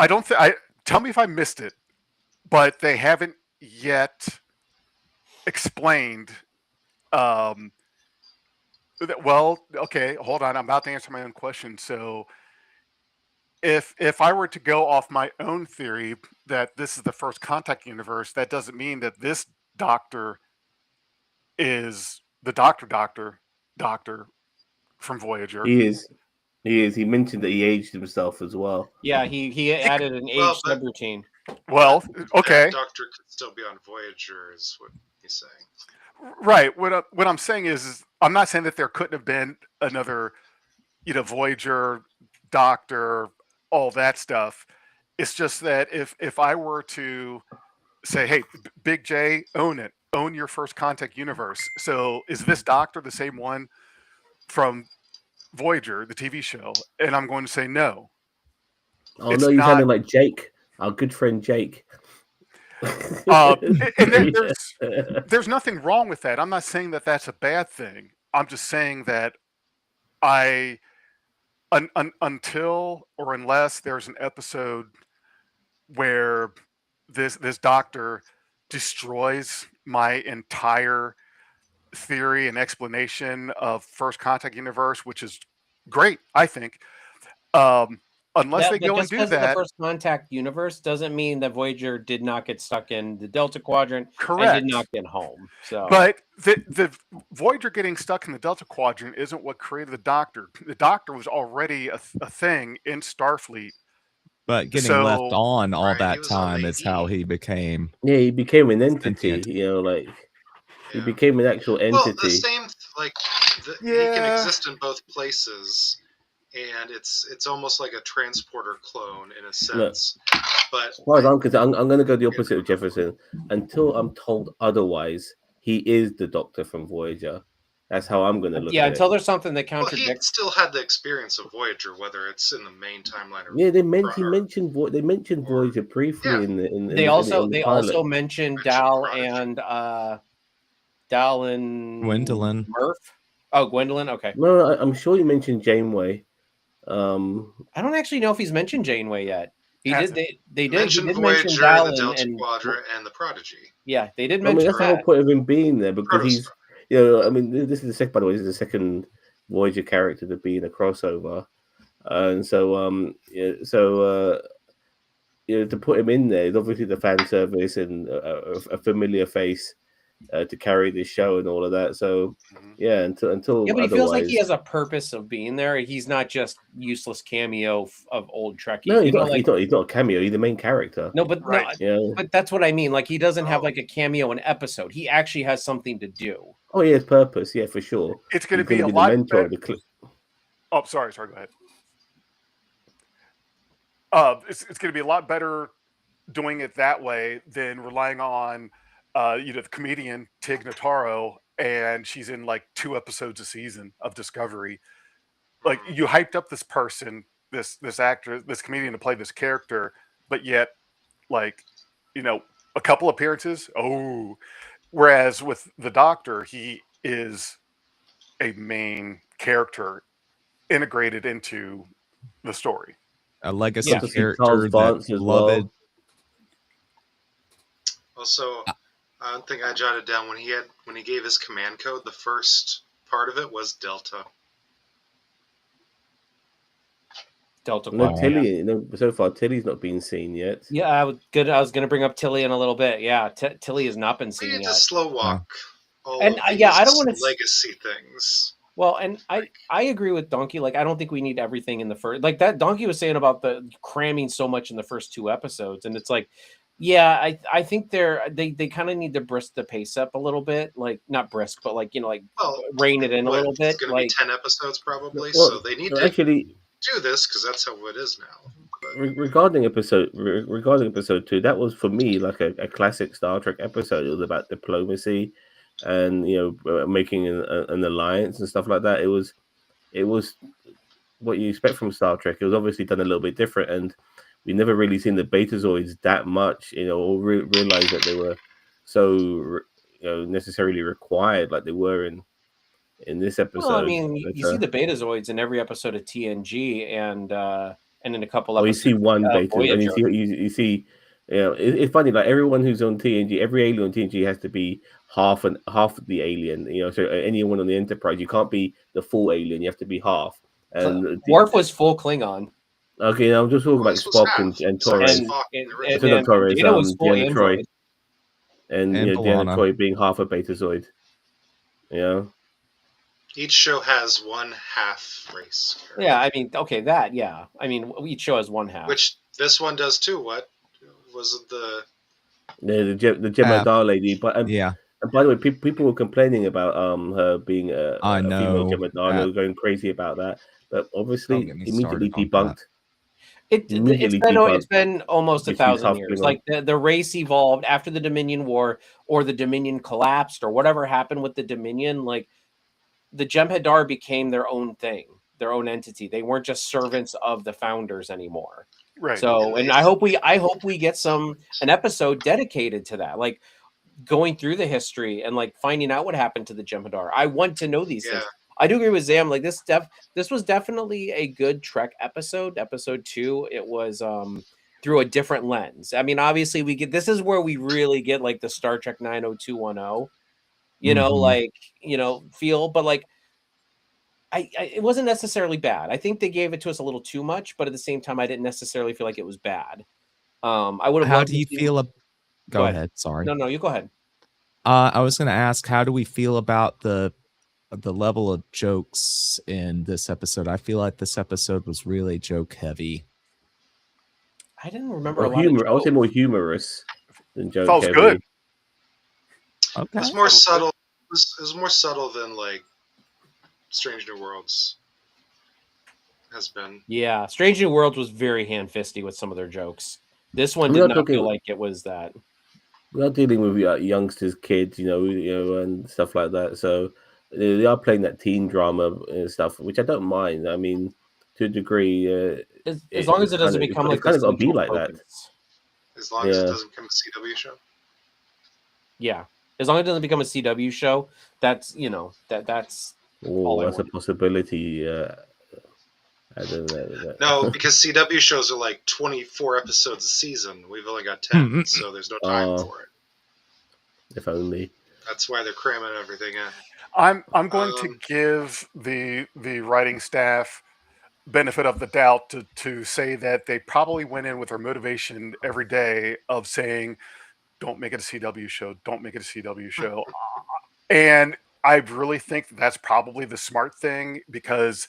don't think tell me if I missed it, but they haven't yet explained. Well, okay, hold on. I'm about to answer my own question. So, if I were to go off my own theory that this is the first Contact universe, that doesn't mean that this Doctor is the Doctor from Voyager. He is. He mentioned that he aged himself as well. Yeah, he added an age subroutine. Well, okay. That Doctor could still be on Voyager, is what he's saying. Right. What I'm saying is I'm not saying that there couldn't have been another, Voyager, Doctor, all that stuff. It's just that if I were to say, hey, Big J, own it. Own your first Contact universe. So is this Doctor the same one from Voyager, the TV show? And I'm going to say no. Oh, no, you sounded like Jake, our good friend Jake. And there's nothing wrong with that. I'm not saying that that's a bad thing. I'm just saying that until or unless there's an episode where this Doctor destroys my entire theory and explanation of First Contact universe, which is great, I think. Unless they go and do that. The First Contact universe doesn't mean that Voyager did not get stuck in the Delta Quadrant. Correct. And did not get home. So, but the Voyager getting stuck in the Delta Quadrant isn't what created the Doctor. The Doctor was already a thing in Starfleet. But getting left on all that time is how he became. Yeah, he became an entity. He became an actual entity. Well, the same, he can exist in both places, and it's almost like a transporter clone in a sense. Look, but as far as I'm concerned, I'm going to go the opposite of Jefferson. Until I'm told otherwise, he is the Doctor from Voyager. That's how I'm going to look at it. Yeah, until there's something that contradicts. Well, he still had the experience of Voyager, whether it's in the main timeline or they mentioned Voyager briefly in the. They also mentioned Dal and Gwendolyn. Murph. Oh, Gwendolyn. Okay. No, I'm sure you mentioned Janeway. I don't actually know if he's mentioned Janeway yet. He did. They did. Mention Voyager, mention Dal the Delta Quadrant, and the Prodigy. Yeah, they did mention. That's the whole point of him being there, because he's. This is the second. By the way, this is the second Voyager character to be in a crossover, and so to put him in there is obviously the fan service and a familiar face to carry this show and all of that. So until but he feels like he has a purpose of being there. He's not just useless cameo of old Trekkies. No, he's not a cameo. He's the main character. No, but but that's what I mean. Like, he doesn't have like a cameo an episode. He actually has something to do. Oh, yeah, purpose. Yeah, for sure. It's going He's to be going a to be the lot mentor better. of the. Oh, sorry, go ahead. It's going to be a lot better doing it that way than relying on, the comedian Tig Notaro, and she's in like 2 episodes a season of Discovery. Like you hyped up this person, this actor, this comedian to play this character, but yet like, a couple appearances. Oh, whereas with the Doctor, he is a main character integrated into the story. A legacy Yeah. Got to see Charles character that Vance as beloved. well. Also, I think I jotted down when he gave his command code. The first part of it was Delta. Delta No, Quadrant. Tilly. No, so far Tilly's not been seen yet. Yeah, I was gonna bring up Tilly in a little bit. Yeah, Tilly has not been We seen need yet. to slow walk all And, of yeah, I these don't wanna legacy things. Well, and I agree with Donkey. Like, I don't think we need everything in the first. Like that Donkey was saying about the cramming so much in the first 2 episodes, and it's like, yeah, I think they kind of need to brisk the pace up a little bit. Like not brisk, but like Well, rein it in a little bit. It's going to Like be 10 episodes probably, Well, so they need to actually, do this because that's how it is now. But regarding episode 2, that was for me like a classic Star Trek episode. It was about diplomacy and making an alliance and stuff like that. It was what you expect from Star Trek. It was obviously done a little bit different, and we never really seen the Betazoids that much, or realize that they were so necessarily required like they were in this episode. well, I mean, you But, see the Betazoids in every episode of TNG, and in a couple you episodes. see one Beta, and Voyager. you see. It's funny. Like everyone who's on TNG, every alien on TNG has to be half the alien. So anyone on the Enterprise, you can't be the full alien. You have to be half. And Worf was full Klingon, okay, I'm just talking about Royce was Spock half. and So Torres. was Spock and, in the and, Not and Torres, Data was full Deanna Troy, android. and And Deanna B'Elanna. Troy being half a Betazoid. Yeah. Each show has one half race. Yeah, I mean, okay, that, yeah. I mean, each show has one half. Which this one does too. What was it? The Jem'Hadar lady, but Yeah, and by the way, people were complaining about her being I a female know Jem'Hadar, and they that. were going crazy about that. But Don't obviously, get me immediately started on debunked. It's been almost Which 1,000 is years. Klingon. Like the race evolved after the Dominion War, or the Dominion collapsed, or whatever happened with the Dominion. Like the Jem'Hadar became their own thing, their own entity. They weren't just servants of the founders anymore. Right. So, and I hope we get an episode dedicated to that, like going through the history and like finding out what happened to the Jem'Hadar. I want to know these things. I do agree with Zam. Like this was definitely a good Trek episode. Episode 2, it was through a different lens. I mean, obviously this is where we really get like the Star Trek 90210, feel, but like it wasn't necessarily bad. I think they gave it to us a little too much, but at the same time, I didn't necessarily feel like it was bad. I would have. How do you feel? Go ahead. Sorry. No, you go ahead. I was going to ask, how do we feel about the level of jokes in this episode? I feel like this episode was really joke heavy. I didn't remember Or a lot humor. of I would say jokes. more humorous than joke Felt heavy. good. Okay. It was more subtle. It was more subtle than like Strange New Worlds has been. Yeah, Strange New Worlds was very hand-fisty with some of their jokes. This one We're did not not talking- feel like it was that. We are dealing with youngsters, kids, and stuff like that. So they are playing that teen drama and stuff, which I don't mind. I mean, to a degree, As long as it doesn't become like it's kind of the got to be central like that. focus. As long as it Yeah. doesn't become a CW show. Yeah, as long as it doesn't become a CW show, that's that's all Oh, I that's a want. possibility. I don't know. No, because CW shows are like 24 episodes a season. We've only got 10, so there's no time for it. If only. That's why they're cramming everything in. I'm going to give the writing staff benefit of the doubt to say that they probably went in with their motivation every day of saying, don't make it a CW show, don't make it a CW show. And I really think that's probably the smart thing, because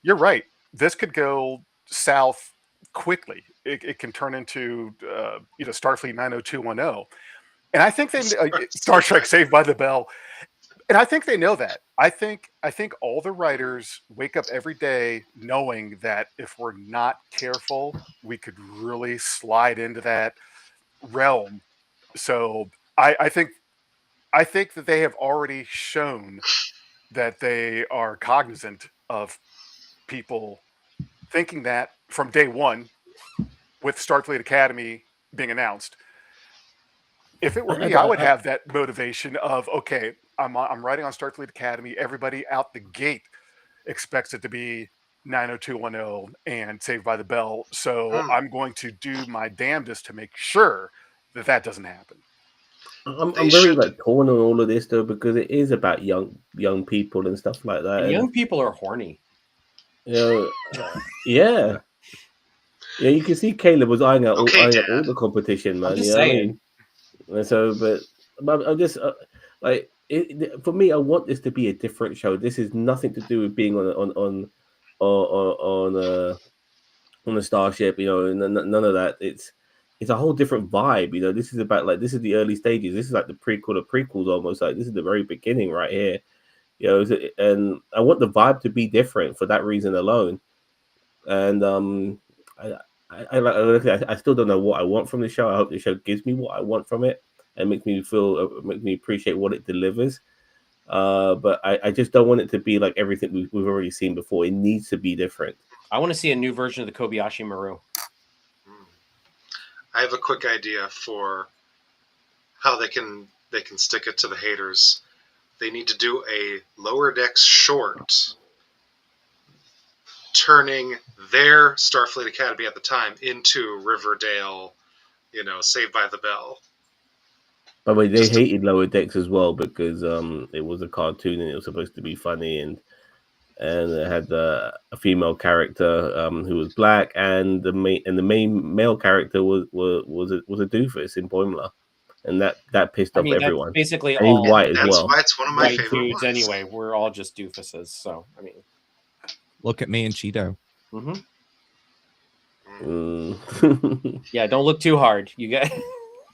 you're right. This could go south quickly. It can turn into Starfleet 90210. And I think they Star Trek Saved by the Bell. And I think they know that. I think all the writers wake up every day knowing that if we're not careful, we could really slide into that realm. So I think that they have already shown that they are cognizant of people thinking that from day one with Starfleet Academy being announced. If it were me, I would have that motivation of, okay, I'm writing on Starfleet Academy. Everybody out the gate expects it to be 90210 and Saved by the Bell. So Mm. I'm going to do my damnedest to make sure that that doesn't happen. I'm very should. like torn on all of this though, because it is about young people and stuff like that. And young people are horny. You know, yeah, yeah. You can see Caleb was eyeing out Okay, all Dad. the competition, man. I'm just You know what I saying. mean? And so, but I'm just like for me, I want this to be a different show. This is nothing to do with being on a starship. You know, none of that. It's a whole different vibe. You know, this is about like this is the early stages. This is like the prequel of prequels almost. Like this is the very beginning right here. You know, and I want the vibe to be different for that reason alone. And I, I still don't know what I want from the show. I hope the show gives me what I want from it and makes me makes me appreciate what it delivers. But I just don't want it to be like everything we've already seen before. It needs to be different. I want to see a new version of the Kobayashi Maru. I have a quick idea for how they can stick it to the haters. They need to do a Lower Decks short turning their Starfleet Academy at the time into Riverdale, Saved by the Bell. By the way, they Just hated Lower Decks as well because it was a cartoon and it was supposed to be funny and it had a female character who was black and the main male character was a doofus in Boimler, and that pissed I off mean, that's everyone. basically And he's all white as That's well. why it's one of my white favorite dudes ones. anyway. We're all just doofuses. So, I mean. Look at me and Cheeto. Mm-hmm. Mm. Yeah, don't look too hard. You get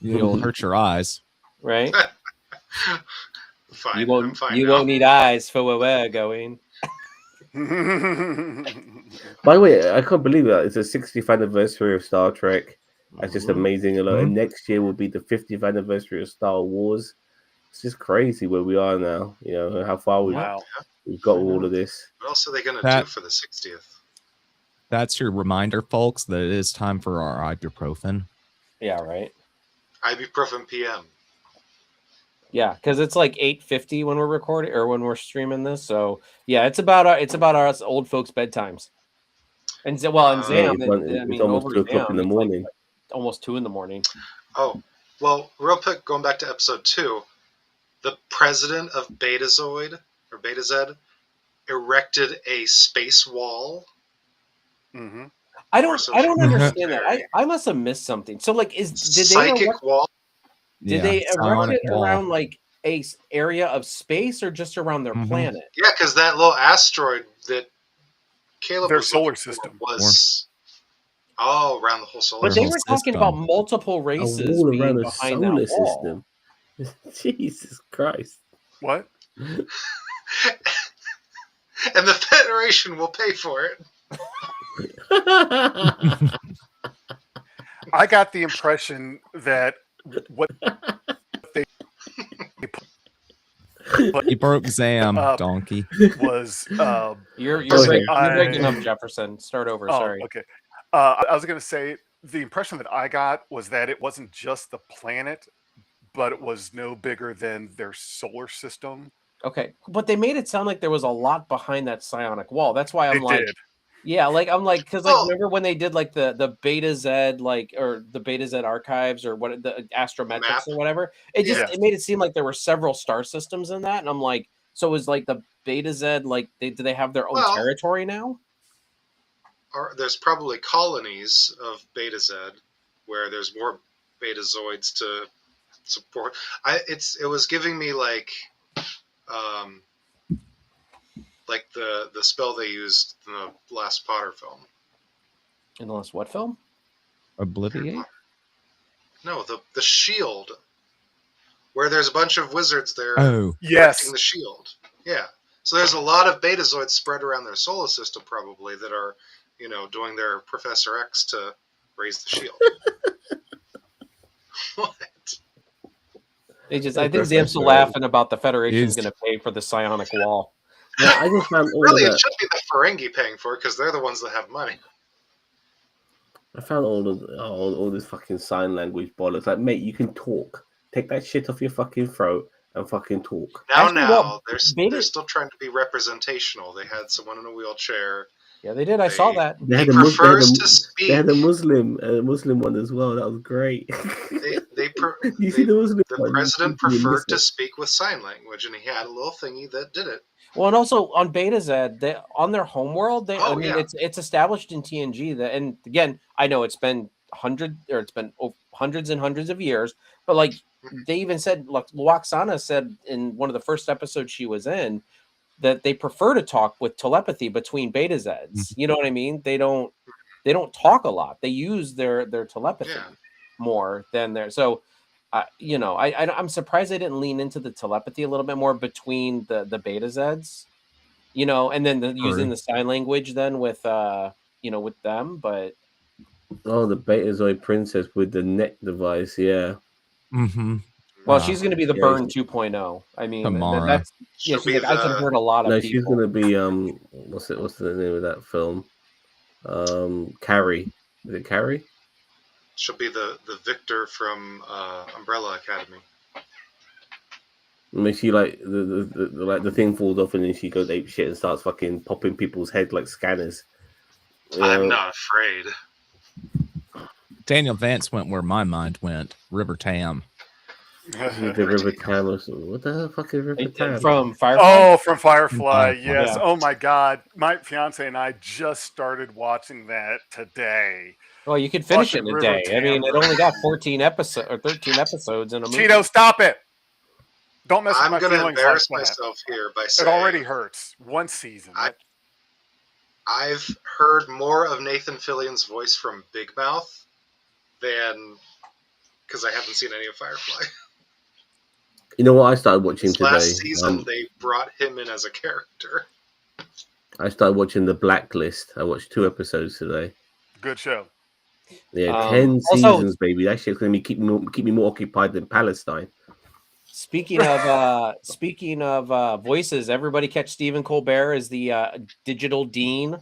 You'll hurt your eyes. right. Fine, You I'm won't. fine You now. won't need eyes for where we're going. By the way, I can't believe that it's the 60th anniversary of Star Trek. That's just Mhm. amazing. And next year will be the 50th anniversary of Star Wars. It's just crazy where we are now. You know how far Wow. we've got I with all know. of this. What else are they going to That- do for the 60th? That's your reminder, folks, that it is time for our ibuprofen. Yeah. Right. Ibuprofen PM. Yeah, because it's like 8:50 when we're recording or when we're streaming this. So yeah, it's about our old folks' bedtimes. And so, well, and Yeah, Zam, it's almost over 2 o'clock in Zam, the it's like morning. almost 2 a.m. Oh, well, real quick, going back to episode 2, the president of Betazoid, or Betazed, erected a space wall. Hmm. I don't understand that. Very I must have missed something. So like, did they psychic wall. did they erect psionic it wall. around like a area of space or just around their Mhm. planet? Yeah, because that little asteroid that Caleb Their was solar looking for system. was around the whole solar But they whole were system. talking system. about multiple A races wall being around the behind that solar wall. system. Jesus Christ. What? And the Federation will pay for it. I got the impression that what You broke Zam, Up. donkey. was You're Okay. breaking up, Jefferson. Start over. Sorry. okay. I was going to say the impression that I got was that it wasn't just the planet, but it was no bigger than their solar system. Okay, but they made it sound like there was a lot behind that psionic wall. That's why I'm They like, did. yeah, like I'm like, because like Well- remember when they did like the Beta Z like or the Beta Z archives or what the astrometrics Map. or whatever. It just Yes. it made it seem like there were several star systems in that, and I'm like, so is like the Beta Z like do they have their own Well- territory now? Or there's probably colonies of Betazed where there's more Betazoids to support. It was giving me like the spell they used in the last Potter film. In the last what film? Obliviate? No, the shield where there's a bunch of wizards there Oh, Yes. protecting the shield. Yeah. So there's a lot of Betazoids spread around their solar system probably that are, doing their Professor X to raise the shield. What? I think Professor Zam's still X. laughing about the Federation's Is- going to pay for the psionic wall. Yeah, I just found all Really, of it that. should be the Ferengi paying for it because they're the ones that have money. I found all this fucking sign language bollocks. Like, mate, you can talk. Take that shit off your fucking throat and fucking talk. Actually, well, They're Beta- still trying to be representational. They had someone in a wheelchair. Yeah, they did. I saw They- that. They He had a Mus- they had prefers a- to speak. They had a Muslim one as well. That was great. You see the Muslim The one? president You preferred missed to it. speak with sign language, and he had a little thingy that did it. Well, and also on Beta Z, on their homeworld, Yeah. it's established in TNG that, and again, I know it's been hundreds and hundreds of years, but like they even said, like Luoxana said in one of the first episodes she was in, that they prefer to talk with telepathy between Beta Zs. You know what I mean? They don't talk a lot. They use their telepathy more than their so. I'm surprised they didn't lean into the telepathy a little bit more between the Beta Zs, and then using the sign language then with with them. But Oh, the Betazoid princess with the neck device. Yeah. Mm-hmm. well, she's going to be the yeah, Burn 2.0. I mean, Tamara. that's She'll she's be like, I've heard a lot of No, people. she's gonna be what's the name of that film? Carrie. Is it Carrie? She'll be the Victor from Umbrella Academy. I mean, she like the thing falls off and then she goes ape shit and starts fucking popping people's head like scanners. I'm not afraid. Daniel Vance went where my mind went. River Tam. The River Tam or something. What the hell fucking River Tam? From Firefly. Oh, from Firefly. Firefly. Yes. Yeah. Oh my God. My fiance and I just started watching that today. Well, you could finish it Fucking in a River day. I mean, it Tam. only got 14 episodes or 13 episodes in a movie. Cheeto, stop it. Don't mess with I'm my going to feelings embarrass like that. myself here by It saying already hurts. One season. I've heard more of Nathan Fillion's voice from Big Mouth than because I haven't seen any of Firefly. You know what I started watching This today? last season, they brought him in as a character. I started watching The Blacklist. I watched 2 episodes today. Good show. Yeah, 10 also- seasons, baby. That shit's gonna be keep me more occupied than Palestine. Speaking of voices, everybody catch Stephen Colbert as the digital dean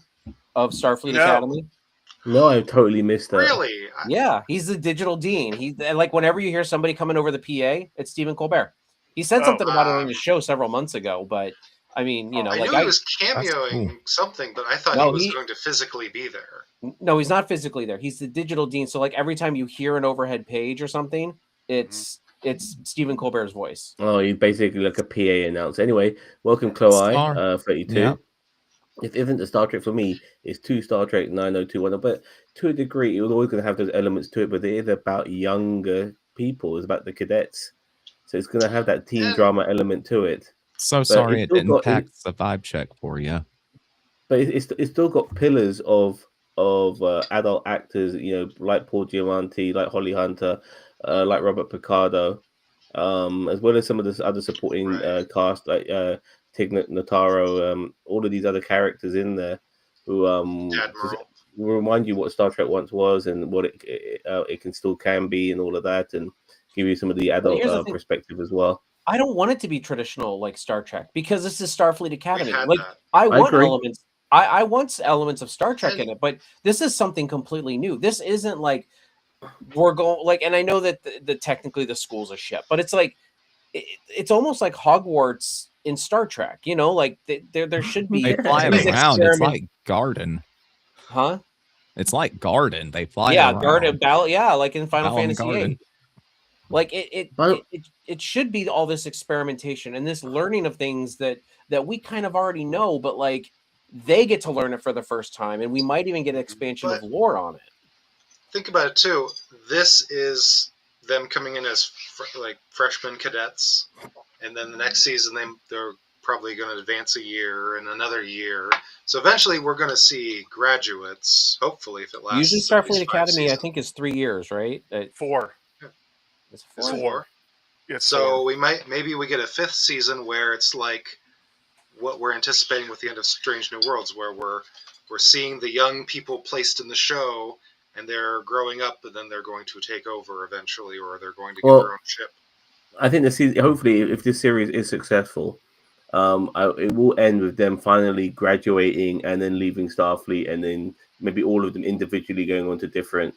of Starfleet No. Academy. No, I totally missed that. Really? Yeah, he's the digital dean. He like whenever you hear somebody coming over the PA, it's Stephen Colbert. He said Oh, something about it on his show several months ago, but I mean, I like knew he was That's cameoing cool. something, but I thought No, he was he- going to physically be there. no, he's not physically there. He's the digital dean. So like every time you hear an overhead page or something, it's Stephen Colbert's voice. Oh, he's basically like a PA announcer. Anyway, welcome Chloe, 32. Yeah. It isn't a Star Trek for me. It's 2 Star Trek 9021, but to a degree, it was always going to have those elements to it. But it is about younger people. It's about the cadets, so it's going to have that teen drama element to it. So sorry it's it still got- impacts the vibe check for you. But it's still got pillars of adult actors, like Paul Giamatti, like Holly Hunter, like Robert Picardo, as well as some of the other supporting cast, like Tig Notaro, all of these other characters in there who Admiral. will remind you what Star Trek once was and what it can be and all of that, and give you some of the adult here's the thing. perspective as well. I don't want it to be traditional like Star Trek because this is Starfleet Academy. We've had Like that. I want agree. elements. I want elements of Star Trek And- in it, but this is something completely new. This isn't like we're going like, and I know that the technically the school's a ship, but it's like it's almost like Hogwarts in Star Trek. Like there should be They fly these around. It's experiments- like Garden. huh? It's like Garden. They fly Yeah, around. Garden Battle. Yeah, like in Final Battle in Fantasy Garden. VIII. Like But- it should be all this experimentation and this learning of things that we kind of already know, but like they get to learn it for the first time, and we might even get an expansion of But- lore on it. Think about it too. This is them coming in as freshman cadets, and then the next season they're probably going to advance a year and another year. So eventually we're going to see graduates. Hopefully, if it lasts. Usually, at Starfleet least 5 Academy, I seasons. think, is 3 years, right? 4. It's It's 4. 4. It's So maybe we get a fifth season where it's like what we're anticipating with the end of Strange New Worlds, where we're seeing the young people placed in the show and they're growing up, and then they're going to take over eventually, or they're going to get their own ship. I think hopefully, if this series is successful, it will end with them finally graduating and then leaving Starfleet, and then maybe all of them individually going on to different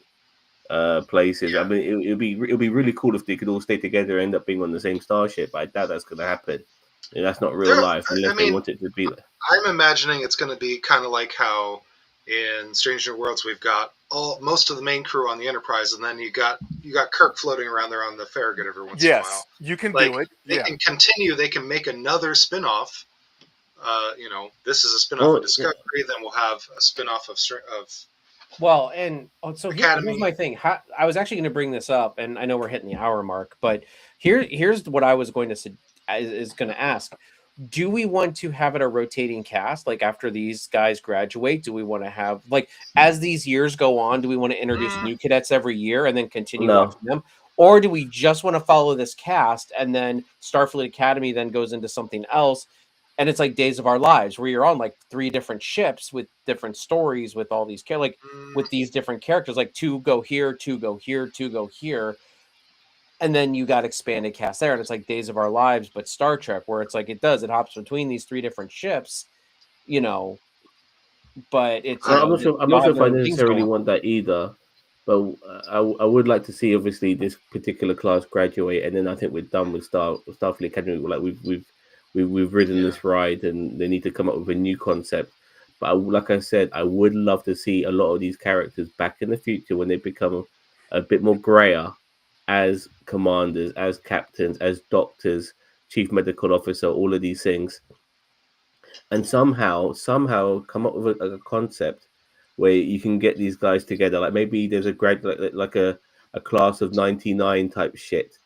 places. Yeah. I mean, it'll be really cool if they could all stay together and end up being on the same starship. But I doubt that's going to happen. And that's not real life unless they want it to be. I'm imagining it's going to be kind of like how in Strange New Worlds we've got most of the main crew on the Enterprise, and then you got Kirk floating around there on the Farragut every once in a while. yes, you can Like, do it. They Yeah, can continue. They can make another spin-off. This is a spin-off of Discovery. Then we'll have a spin-off of Well, and so Academy. here's my thing. I was actually going to bring this up, and I know we're hitting the hour mark, but here's what I was going to ask. Do we want to have it a rotating cast? Like after these guys graduate, do we want to have, like, as these years go on, do we want to introduce new cadets every year and then continue watching them? Or do we just want to follow this cast and then Starfleet Academy then goes into something else? And it's like Days of Our Lives, where you're on like 3 different ships with different stories with all these with these different characters, like 2 go here, 2 go here, 2 go here. And then you got expanded cast there, and it's like Days of Our Lives, but Star Trek, where it's like it hops between these 3 different ships, but it's I'm not sure if I necessarily want that either. But I would like to see obviously this particular class graduate, and then I think we're done with Starfleet Academy. Like we've ridden this ride, and they need to come up with a new concept. But like I said, I would love to see a lot of these characters back in the future when they become a bit more grayer as commanders, as captains, as doctors, chief medical officer, all of these things, and somehow come up with a concept where you can get these guys together. Like maybe there's a like a class of 99 type shit,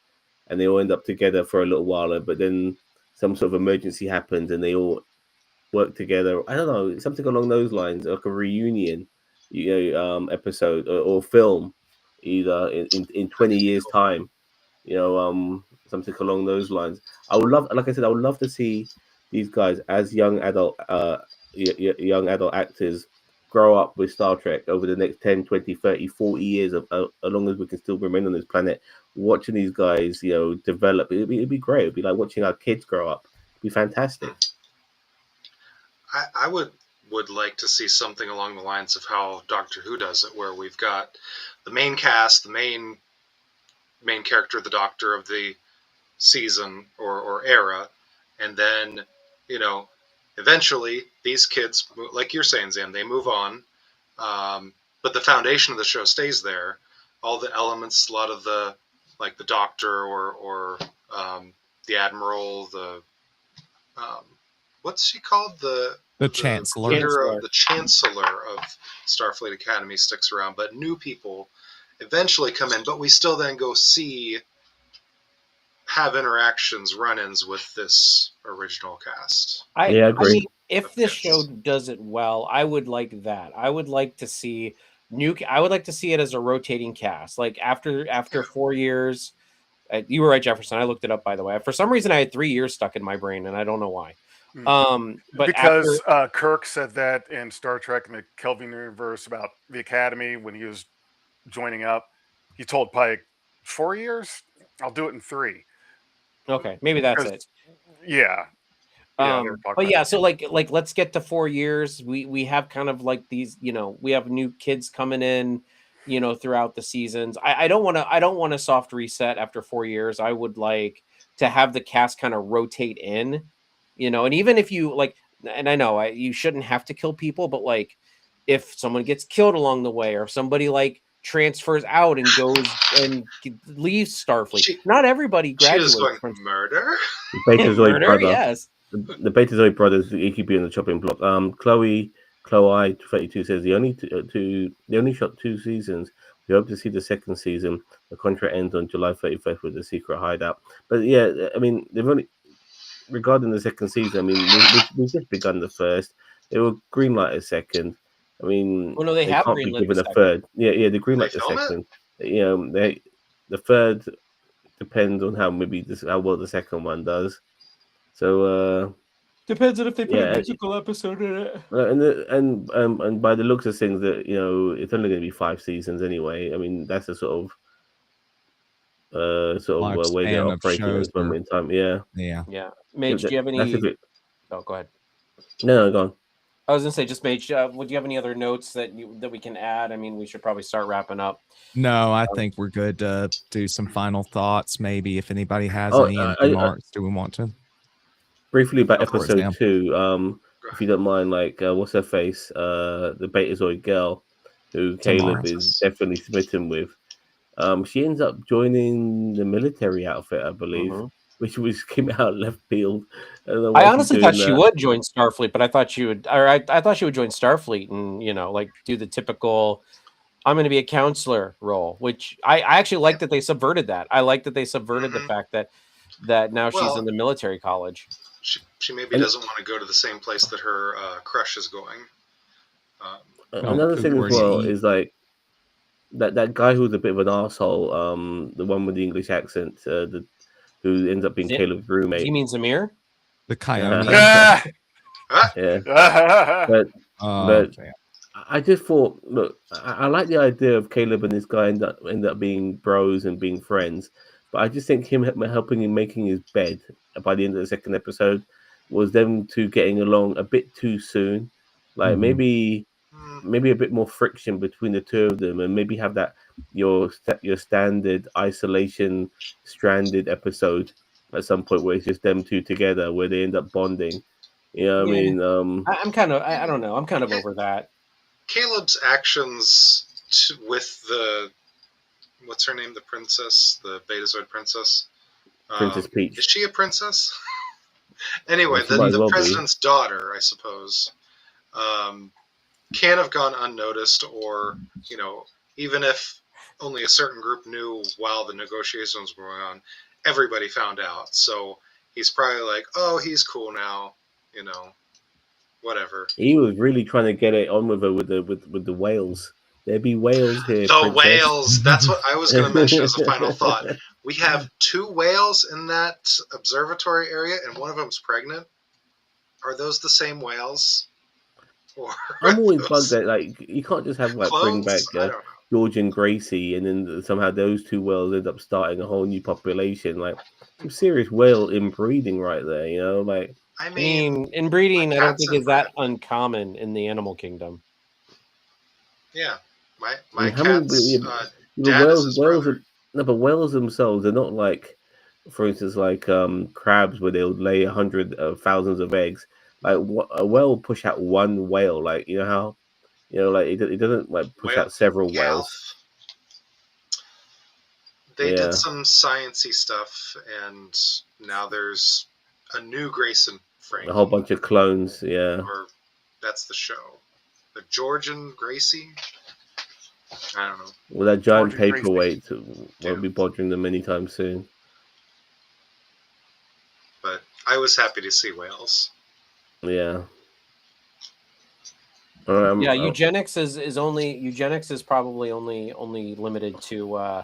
and they all end up together for a little while, but then some sort of emergency happens and they all work together. I don't know, something along those lines, like a reunion, episode or film, either in 20 years time, something along those lines. I would love, like I said, I would love to see these guys as young adult actors grow up with Star Trek over the next 10, 20, 30, 40 years, as long as we can still remain on this planet, watching these guys, develop. It'd be great. It'd be like watching our kids grow up. It'd be fantastic. I would like to see something along the lines of how Doctor Who does it, where we've got the main cast, the main character, the Doctor of the season or era, and then eventually these kids, like you're saying, Zan, they move on, but the foundation of the show stays there. All the elements, a lot of the, like the Doctor or the Admiral, the what's she called, the Chancellor. The Chancellor of Starfleet Academy sticks around, but new people eventually come in, but we still then go have interactions, run-ins with this original cast. I agree. I mean, if this show does it well, I would like that. I would like to see I would like to see it as a rotating cast. Like after 4 years, you were right, Jefferson. I looked it up, by the way. For some reason, I had 3 years stuck in my brain, and I don't know why. But because Kirk said that in Star Trek in the Kelvin universe about the Academy when he was joining up, he told Pike, 4 years? I'll do it in 3. Okay, maybe that's it. Yeah. But yeah, so like let's get to 4 years. We have kind of like these, we have new kids coming in, throughout the seasons. I don't want a soft reset after 4 years. I would like to have the cast kind of rotate in, and even if you like, and I know you shouldn't have to kill people, but like if someone gets killed along the way, or if somebody like transfers out and goes and leaves Starfleet, not everybody graduates from murder. The Betazoid brother, yes. The Betazoid brothers, he could be on the chopping block. Chloe 32 says they only shot 2 seasons. We hope to see the second season. The contract ends on July 31st with the secret hideout. But yeah, I mean, they've only, regarding the second season, I mean, we've just begun the first. They will greenlight a second. I mean, they can't be given a third. Yeah, the greenlight the second. The depends on how how well the second one does. So Depends on if they put a yeah, musical episode in it. and by the looks of things, that it's only going to be 5 seasons anyway. I mean, that's a sort of way they're Lifespan of operating at shows this moment in time. Yeah, Yeah. Yeah, Mage, do you have that's any? if it. Oh, go ahead. No, go on. I was gonna say, just Mage. Would you have any other notes that we can add? I mean, we should probably start wrapping up. No, I think we're good to do some final thoughts. Maybe if anybody has Oh, any I remarks, do we want to? briefly about Go for it, episode Sam. 2. If you don't mind, like, what's her face? The Betazoid girl, who Tamara. Caleb is definitely smitten with. She ends up joining the military outfit, I believe, which came out left field. I don't know why I she's honestly doing thought she that. would join Starfleet, but I thought she would. Or I thought she would join Starfleet and like do the typical "I'm going to be a counselor" role, which I actually like that they subverted that. I like that they subverted the fact that now she's in the military college. She maybe doesn't want to go to the same place that her crush is going. Another thing as well is like that guy who's a bit of an asshole. The one with the English accent, who ends up being Caleb's roommate. You mean Zamir? The Coyote. Yeah. But okay. I just thought, look, I like the idea of Caleb and this guy end up being bros and being friends, but I just think him helping him making his bed by the end of the second episode was them two getting along a bit too soon. Like maybe a bit more friction between the two of them, and maybe have that your standard isolation stranded episode at some point where it's just them two together, where they end up bonding. You know what I mean? I'm kind of, I don't know. I'm kind of over that. Caleb's actions with the, what's her name? The princess, the Betazoid princess. Princess Peach. Is she a princess? Anyway, well, the president's daughter, I suppose, can have gone unnoticed, or, even if only a certain group knew while the negotiations were going on, everybody found out. So he's probably like, oh, he's cool now, whatever. He was really trying to get it on with her with the whales. There'd be whales here. The whales. That's what I was going to mention as a final thought. We have 2 whales in that observatory area, and one of them's pregnant. Are those the same whales? Or I'm always bugged that you can't just have bring back George and Gracie, and then somehow those 2 whales end up starting a whole new population. Like some serious whale inbreeding right there. I mean, inbreeding, I don't think is that uncommon in the animal kingdom. Yeah, my cat's dad is his brother. But whales themselves, they're not like, for instance, crabs where they'll lay 100 thousands of eggs. Like a whale will push out one whale. Like it doesn't push out several whales. They did some sciencey stuff, and now there's a new Grayson Frank. A whole bunch of clones, yeah. Or that's the show. The George and Gracie? I don't know. Well, that giant paperweight won't be bothering them anytime soon. But I was happy to see whales. Yeah. Eugenics is probably only limited to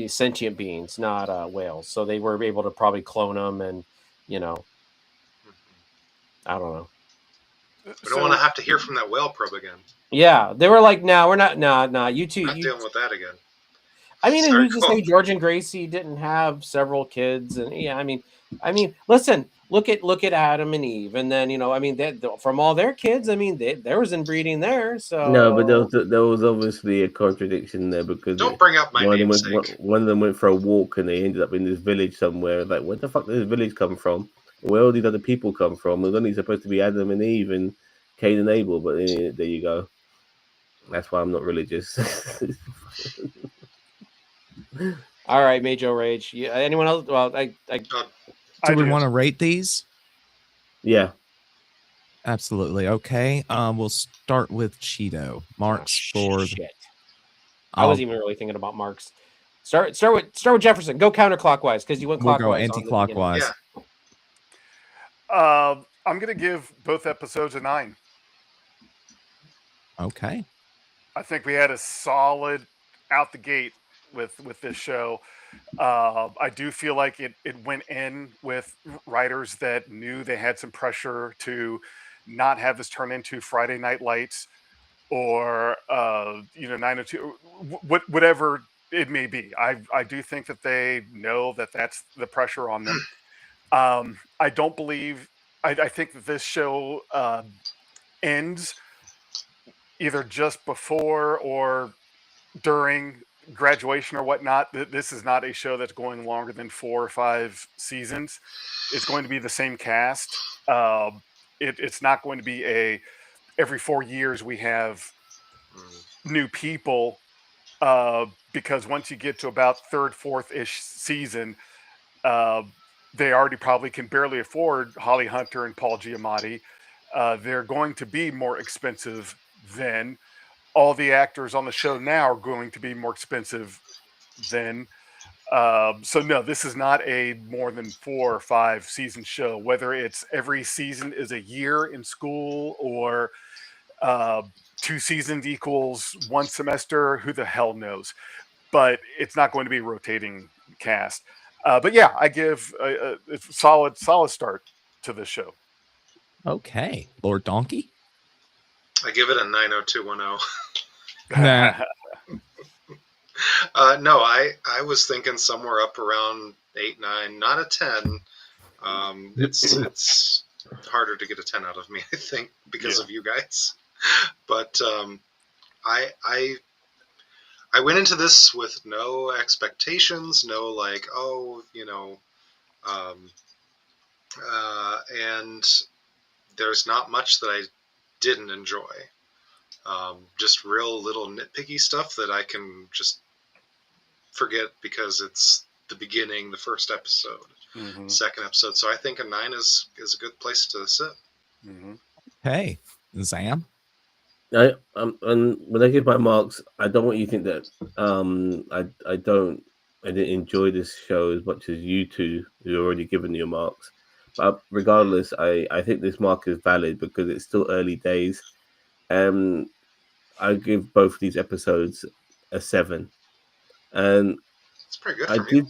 sentient beings, not whales. So they were able to probably clone them, and I don't know. We don't want to have to hear from that whale probe again. Yeah, they were like, "No, we're not. Nah, you two. Not dealing with that again." I mean, and who's to say George and Gracie didn't have several kids? And yeah, I mean, listen, look at Adam and Eve, and then from all their kids, there was inbreeding there. So no, but there was obviously a contradiction there, because don't bring up my namesake. One of them went for a walk, and they ended up in this village somewhere. Like, where the fuck did this village come from? Where all these other people come from? It was only supposed to be Adam and Eve and Cain and Abel, but there you go. That's why I'm not religious. All right, Major Rage. Anyone else? Well, Do we want to rate these? Yeah. Absolutely. Okay. We'll start with Cheeto. Marks for. Shit. I wasn't even really thinking about marks. Start with Jefferson. Go counterclockwise because you went clockwise. We'll go anti-clockwise. Yeah. I'm going to give both episodes a 9. Okay. I think we had a solid out the gate with this show. I do feel like it went in with writers that knew they had some pressure to not have this turn into Friday Night Lights or 902, whatever it may be. I do think that they know that that's the pressure on them. I don't believe. I think that this show ends either just before or during graduation or whatnot. This is not a show that's going longer than 4 or 5 seasons. It's going to be the same cast. It's not going to be every 4 years we have new people, because once you get to about third, fourth-ish season, uh, they already probably can barely afford Holly Hunter and Paul Giamatti. They're going to be more expensive then. All the actors on the show now are going to be more expensive then. So no, this is not a more than 4 or 5 season show. Whether it's every season is a year in school or uh, 2 seasons equals 1 semester, who the hell knows? But it's not going to be a rotating cast. But yeah, I give a solid start to this show. Okay, Lord Donkey. I give it a 90210. Nah. No, I was thinking somewhere up around 8, 9, not a 10. It's harder to get a 10 out of me, I think, because of you guys. But I went into this with no expectations, no like, and there's not much that I didn't enjoy. Just real little nitpicky stuff that I can just forget because it's the beginning, the first episode, second episode. So I think a 9 is a good place to sit. Hey, Zam. And when I give my marks, I don't want you to think that I didn't enjoy this show as much as you two who already given your marks. But regardless, I think this mark is valid because it's still early days. I give both these episodes a 7, and it's pretty good.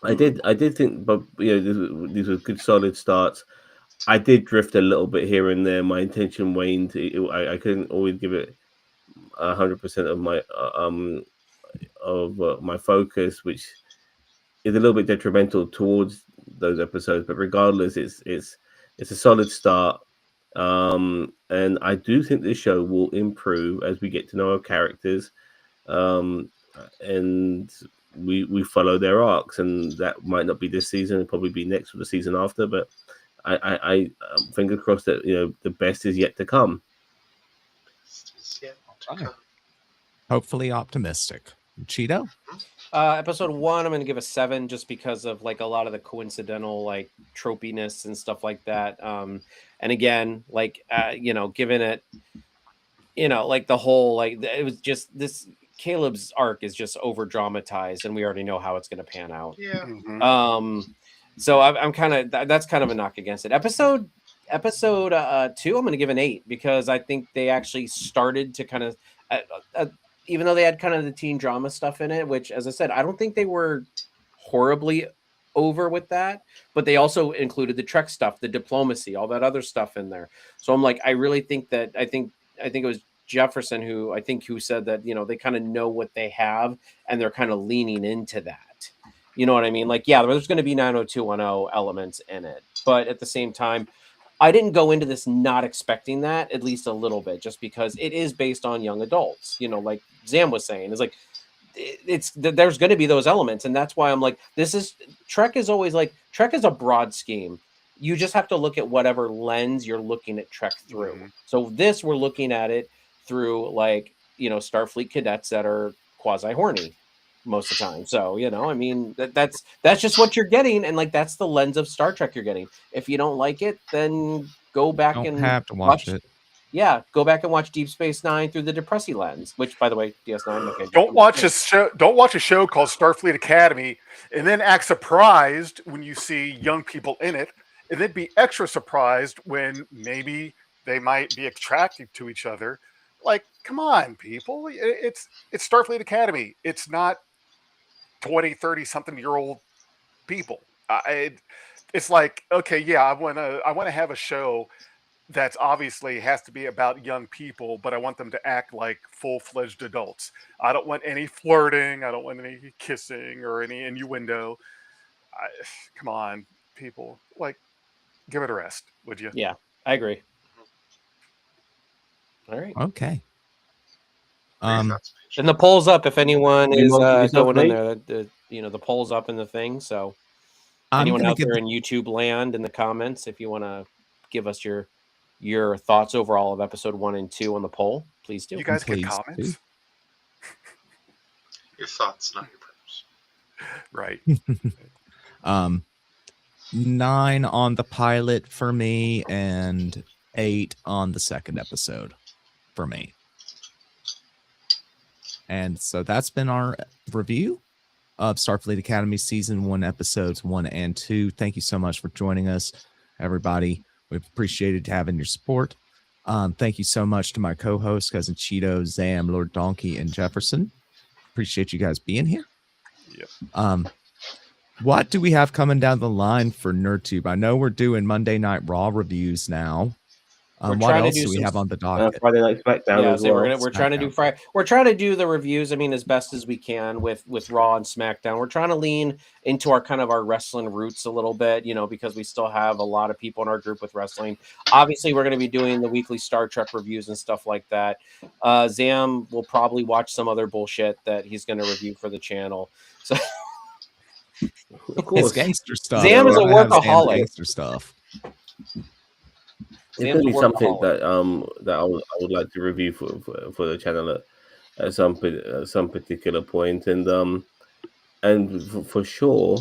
I did think, but these were good solid starts. I did drift a little bit here and there. My attention waned. I couldn't always give it 100% of my focus, which is a little bit detrimental towards those episodes. But regardless, it's a solid start. And I do think this show will improve as we get to know our characters, and we follow their arcs. And that might not be this season; it'll probably be next or the season after. But I fingers crossed that the best is yet to come. Hopefully optimistic. Cheeto? Episode 1, I'm going to give a 7 just because of like a lot of the coincidental like tropiness and stuff like that. And again, like given it, like the whole like it was just this Caleb's arc is just over dramatized, and we already know how it's going to pan out. Yeah. So I'm kind of that's kind of a knock against it. Episode 2, I'm going to give an 8 because I think they actually started to kind of. Even though they had kind of the teen drama stuff in it, which, as I said, I don't think they were horribly over with that, but they also included the Trek stuff, the diplomacy, all that other stuff in there. So I'm like, I really think that I think it was Jefferson who said that, they kind of know what they have and they're kind of leaning into that. You know what I mean? Like, yeah, there's going to be 90210 elements in it, but at the same time, I didn't go into this not expecting that, at least a little bit, just because it is based on young adults. Like Zam was saying, it's like there's going to be those elements, and that's why I'm like, Trek is always like Trek is a broad scheme. You just have to look at whatever lens you're looking at Trek through. So we're looking at it through like Starfleet cadets that are quasi horny most of the time. So, I mean, that's just what you're getting. And like, that's the lens of Star Trek you're getting. If you don't like it, then go back and have to watch it. Yeah. Go back and watch Deep Space Nine through the Depressy lens, which by the way, DS9. Okay, don't watch a show called Starfleet Academy and then act surprised when you see young people in it. And then be extra surprised when maybe they might be attracted to each other. Like, come on, people. It's Starfleet Academy. It's not 20, 30 something year old people. It's like, okay, yeah, I want to have a show that's obviously has to be about young people, but I want them to act like full-fledged adults. I don't want any flirting. I don't want any kissing or any innuendo. I, come on, people. Like, give it a rest, would you? Yeah, I agree. All right. Okay. And the poll's up if anyone You is want to give yourself going in late? there. The poll's up in the thing. So I'm anyone gonna out give there the- in YouTube land in the comments, if you want to give us your thoughts overall of episode 1 and 2 on the poll, please do. You guys get Please comments? do. Your thoughts, not your prayers. Right. 9 on the pilot for me and 8 on the second episode for me. And so that's been our review of Starfleet Academy Season 1, Episodes 1 and 2. Thank you so much for joining us, everybody. We've appreciated having your support. Thank you so much to my co-hosts, Cousin Cheeto, Zam, Lord Donkey, and Jefferson. Appreciate you guys being here. Yep. What do we have coming down the line for NerdTube? I know we're doing Monday Night Raw reviews now. We're What trying to else do do we some have on the docket? Friday Night SmackDown Yeah, as so well. we're trying to do Friday. We're trying to do the reviews. I mean, as best as we can with Raw and SmackDown. We're trying to lean into our kind of our wrestling roots a little bit, because we still have a lot of people in our group with wrestling. Obviously, we're going to be doing the weekly Star Trek reviews and stuff like that. Zam will probably watch some other bullshit that he's going to review for the channel. So Of It's course. gangster stuff. Zam We is a gotta have Zam workaholic. Gangster stuff. It's Sam's going to a be something workaholic. that I would like to review for the channel at some particular point, and for sure,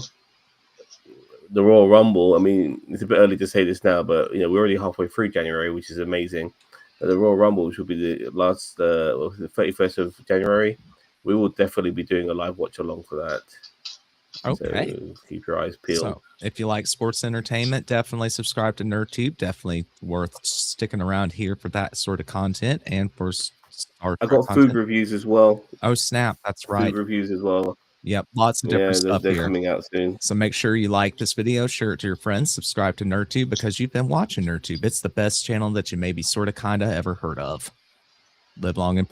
the Royal Rumble. I mean, it's a bit early to say this now, but we're already halfway through January, which is amazing. The Royal Rumble, which will be the last the 31st of January, we will definitely be doing a live watch along for that. Okay. So keep your eyes peeled. So if you like sports entertainment, definitely subscribe to NerdTube. Definitely worth sticking around here for that sort of content and for Star I Trek got content. food reviews as well. Oh, snap. That's right. Food reviews as well. Yep. Lots of different stuff they're here. coming out soon. So make sure you like this video, share it to your friends, subscribe to NerdTube because you've been watching NerdTube. It's the best channel that you maybe sort of kind of ever heard of. Live long and